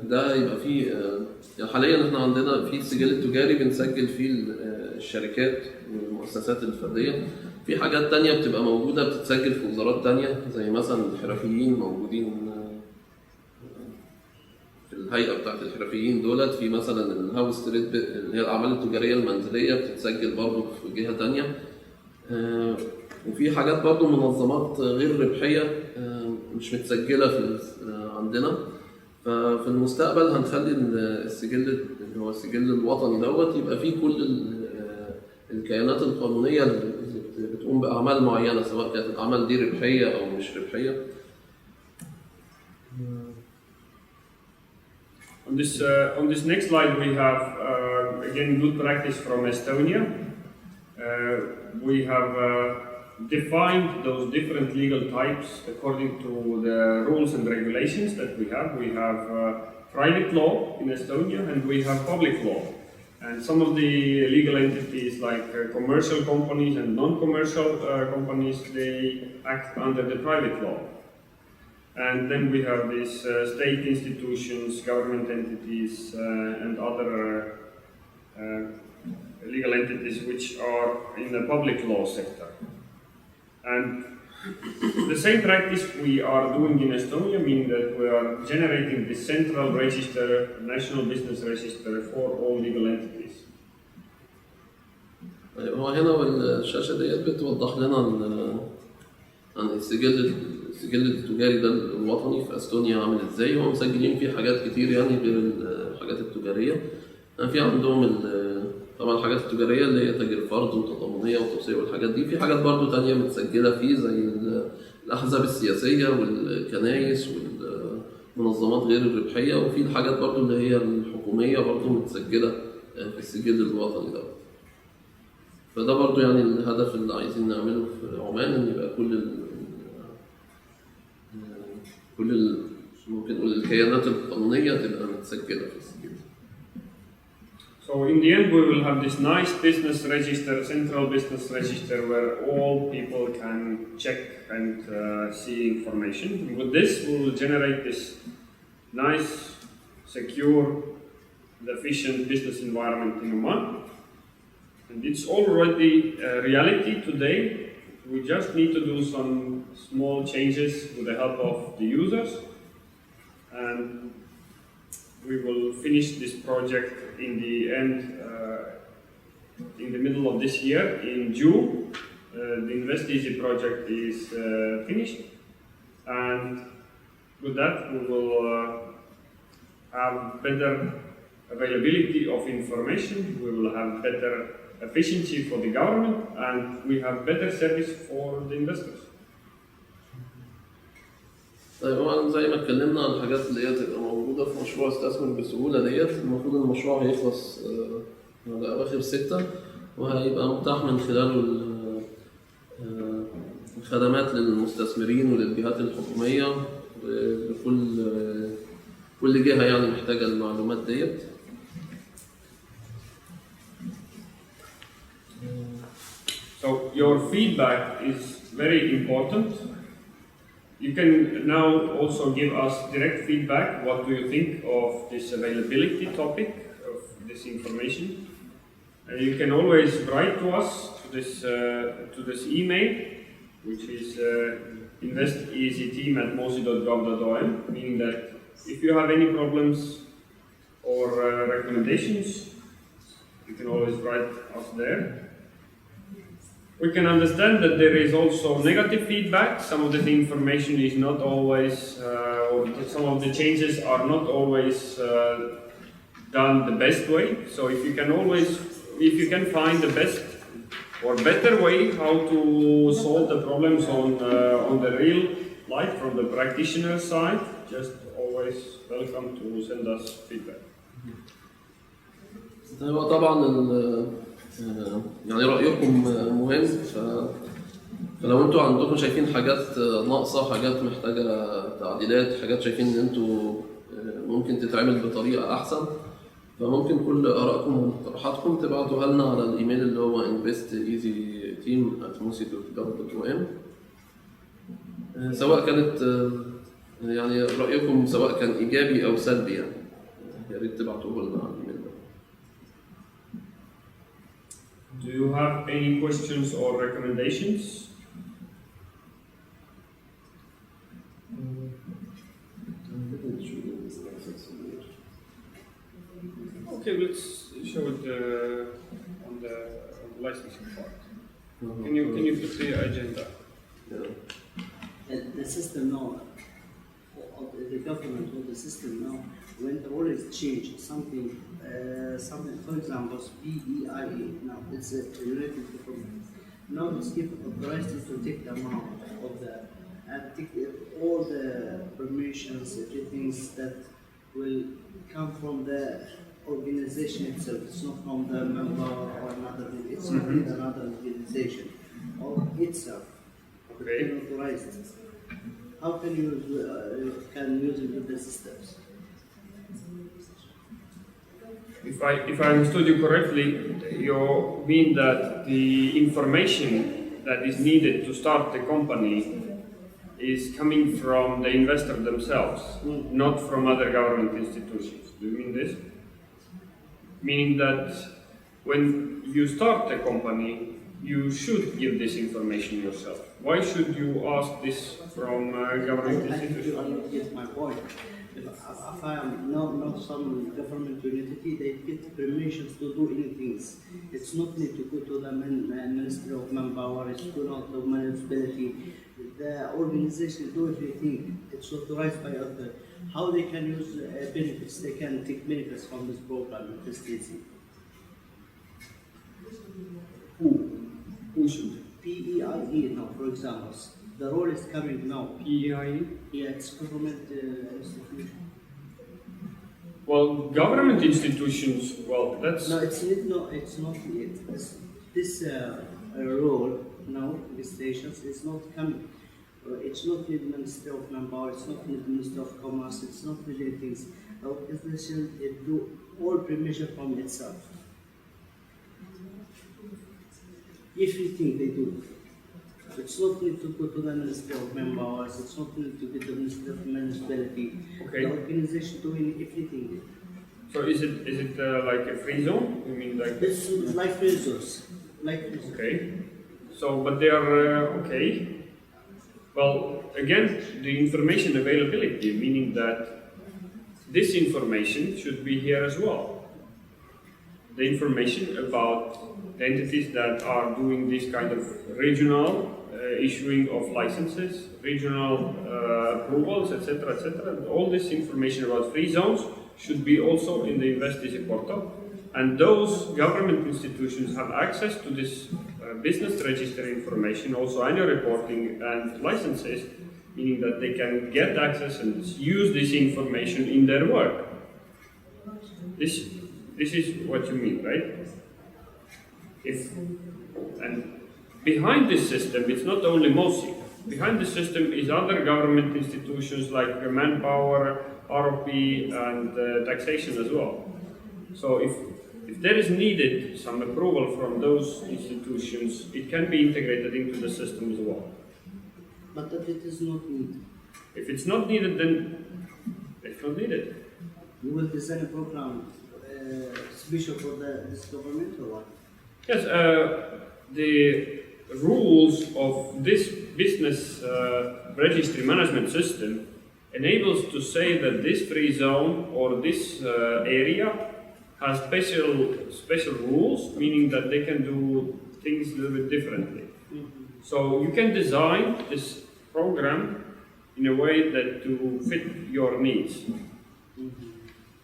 ده يبقى فيه يعني حاليا احنا عندنا في السجل التجاري بنسجل فيه الشركات والمؤسسات الفردية. في حاجات تانية بتبقى موجودة بتتسجل في وزارات تانية، زي مثلا الحرفيين موجودين في الهيئة بتاعت الحرفيين دولت. في مثلا الهاوس تريد اللي هي الأعمال التجارية المنزلية بتتسجل برضه في جهة تانية. وفي حاجات برضه منظمات غير ربحية مش متسجلة في عندنا. ففي المستقبل هنخلي السجل اللي هو السجل الوطني دوت يبقى فيه كل الكيانات القانونية اللي بتقوم بأعمال معينة، سواء كانت الأعمال دي ربحية أو مش ربحية. On this next slide, we have again good practice from Estonia. We have defined those different legal types according to the rules and regulations that we have. We have private law in Estonia and we have public law. And some of the legal entities like commercial companies and non-commercial companies, they act under the private law. And then we have these state institutions, government entities, and other legal entities which are in the public law sector. And The same practice we are doing in Estonia, meaning that we are generating the central register, national business register for all legal entities. طيب هو هنا والشاشة ديت بتوضح لنا عن السجل التجاري ده الوطني في استونيا عامل ازاي. هم مسجلين فيه حاجات كتير يعني غير الحاجات التجارية. يعني في عندهم طبعا الحاجات التجارية اللي هي تاجر فرد وتضامنية وتوصية والحاجات دي. في حاجات برضو تانية متسجلة فيه زي الأحزاب السياسية والكنايس والمنظمات غير الربحية، وفي الحاجات برضو اللي هي الحكومية برضو متسجلة في السجل الوطني ده. فده برضو يعني الهدف اللي عايزين نعمله في عمان، ان يبقى كل ممكن نقول الكيانات القانونية تبقى متسجلة في السجل. So in the end we will have this nice business register, central business register, where all people can check and see information. And with this we will generate this nice, secure, and efficient business environment in Oman. And it's already a reality today. We just need to do some small changes with the help of the users, and we will finish this project in the end, in the middle of this year, in June. The Invest Easy project is finished, and with that we will have better availability of information, we will have better efficiency for the government, and we have better service for the investors. طيب طبعا زي ما اتكلمنا عن الحاجات اللي هي تبقى موجودة في مشروع استثمر بسهولة ديت. المفروض المشروع هيخلص على أواخر 6، وهيبقى متاح من خلاله الخدمات للمستثمرين وللجهات الحكومية كل جهة يعني محتاجة المعلومات ديت. So your feedback is very important. You can now also give us direct feedback. What do you think of this availability topic of this information? You can always write to us to this email, which is investeasyteam@mosi.gov.om, meaning that if you have any problems or recommendations, you can always write us there. We can understand that there is also negative feedback. Some of the information is not always, or some of the changes are not always done the best way. So if you can find the best or better way how to solve the problems on the real life from the practitioner side, just always welcome to send us feedback. طبعا يعني رأيكم مهم. فلو انتوا عندكم شايفين حاجات ناقصة، حاجات محتاجة تعديلات، حاجات شايفين ان انتوا ممكن تتعمل بطريقة أحسن، فممكن كل آرائكم ومقترحاتكم تبعتوها لنا على الإيميل اللي هو investeasyteam@mosi.gov.om. سواء كانت يعني رأيكم سواء كان إيجابي أو سلبي، يعني يا ريت تبعتوه لنا على الإيميل ده. Do you have any questions or recommendations? Okay, let's show it on the licensing part. Can you put the agenda? The system now, the government or the system now, when the rule is changed, something, for example, BEIE, now it's related to government. Now it's given authority to take the amount of and take all the permissions, everything that will come from the organization itself. It's not from the member or another, it's not another organization or itself. Okay. Authorized. How can you use it with the systems? If I understood you correctly, you mean that the information that is needed to start the company is coming from the investor themselves, not from other government institutions. Do you mean this? Meaning that when you start a company, you should give this information yourself. Why should you ask this from government I think you institutions? get my point. If I am not some government entity, they get permissions to do anything. It's not need to go to the Ministry of Manpower, it's not the municipality. The organization do everything. It's authorized by other. How they can use benefits? They can take benefits from this program, this TC. Who should? PEIE now, for example, the role is coming now. PEIE? Yeah, it's government institution. Well, government institutions, well, that's... No, it's not yet. This role now, legislations is not coming. It's not the Ministry of Manpower, it's not the Ministry of Commerce, it's not really things. Our organization do all permission from itself. Everything they do. It's not need to go to the Ministry of Manpower, it's not need to get the Ministry of Municipality. Okay. The organization doing everything. So is it like a free zone? You mean like... It's like resource. Okay. So, but they are okay. Well, again, the information availability, meaning that this information should be here as well. The information about the entities that are doing this kind of regional issuing of licenses, regional approvals, etc., etc. All this information about free zones should be also in the InvestEasy portal. And those government institutions have access to this business register information, also annual reporting and licenses, meaning that they can get access and use this information in their work. This is what you mean, right? And behind this system, it's not only MOSI. Behind the system is other government institutions like Manpower, ROP, and taxation as well. So if there is needed some approval from those institutions, it can be integrated into the system as well. But if it is not needed, If it's not needed, then it's not needed. you will design a program special for this government or what? Yes, the rules of this business registry management system enables to say that this free zone or this area has special rules, meaning that they can do things a little bit differently. So you can design this program in a way that to fit your needs.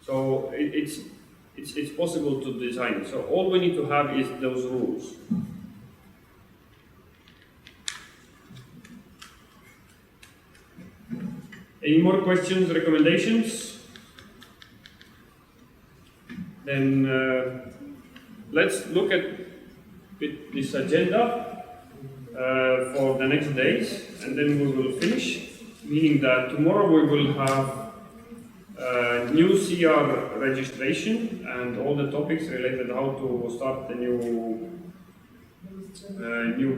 So it's possible to design. So all we need to have is those rules. Any more questions, recommendations? Then let's look at this agenda for the next days, and then we will finish. Meaning that tomorrow we will have new CR registration and all the topics related how to start the new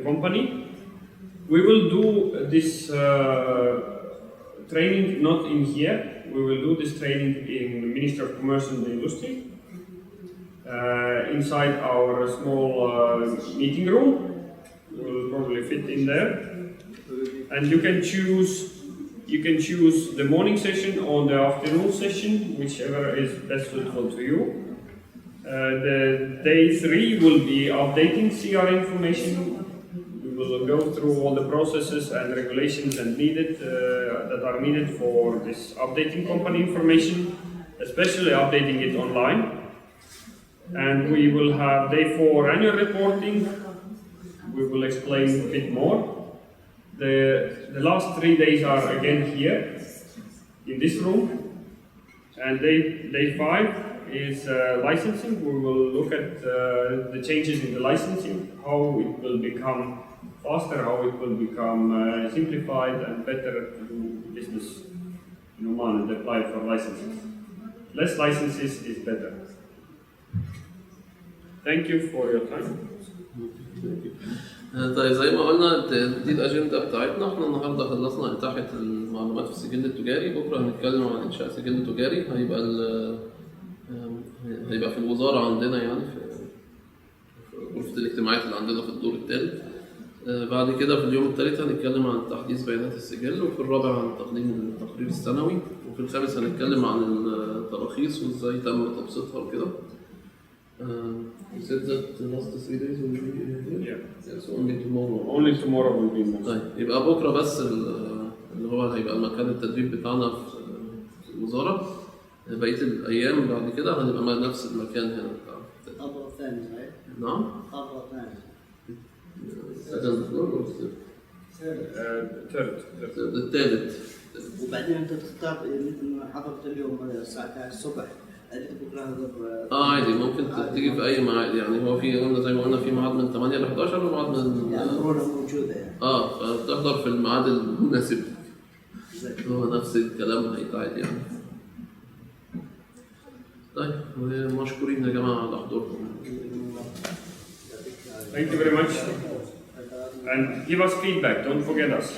company. We will do this training not in here. We will do this training in Ministry of Commerce and Industry inside our small meeting room. We will probably fit in there, and you can choose the morning session or the afternoon session, whichever is best suitable to you. The day 3 will be updating CR information. We will go through all the processes and regulations that are needed for this updating company information, especially updating it online. And we will have day 4 annual reporting. We will explain a bit more. The last 3 days are again here in this room, and day 5 is licensing. We will look at the changes in the licensing, how it will become faster, how it will become simplified and better to do business in Oman and apply for licenses. Less licenses is better. Thank you for your time. طيب زي ما قلنا دي الأجندة بتاعتنا. احنا النهارده خلصنا إتاحة المعلومات في السجل التجاري. بكرة هنتكلم عن إنشاء سجل تجاري. هيبقى في الوزارة عندنا، يعني في غرفة الاجتماعات اللي عندنا في الدور الثالث. بعد كده في اليوم الثالث هنتكلم عن تحديث بيانات السجل، وفي الرابع عن تقديم التقرير السنوي، وفي الخامس هنتكلم عن التراخيص وازاي تم تبسيطها وكده. You said that the last 3 days will be here? Yeah. Yes, only tomorrow. Only tomorrow will be next. طيب يبقى بكره بس اللي هو هيبقى مكان التدريب بتاعنا في الوزارة. بقية الأيام بعد كده هنبقى نفس المكان هنا بتاع التدريب. الطابق الثاني صحيح؟ نعم؟ الطابق الثاني. second floor or Third. الثالث. وبعدين انت تختار مثل ما حضرت اليوم الساعه 11 الصبح، اديك بكره هذا عادي ممكن تيجي في اي ميعاد، يعني هو في قلنا زي ما قلنا في ميعاد من 8 ل 11 وميعاد من يعني المرونه موجوده يعني. فبتحضر في الميعاد المناسب. هو نفس الكلام هيتعاد يعني. طيب مشكورين يا جماعه على حضوركم. Thank you very much. And give us feedback, don't forget us.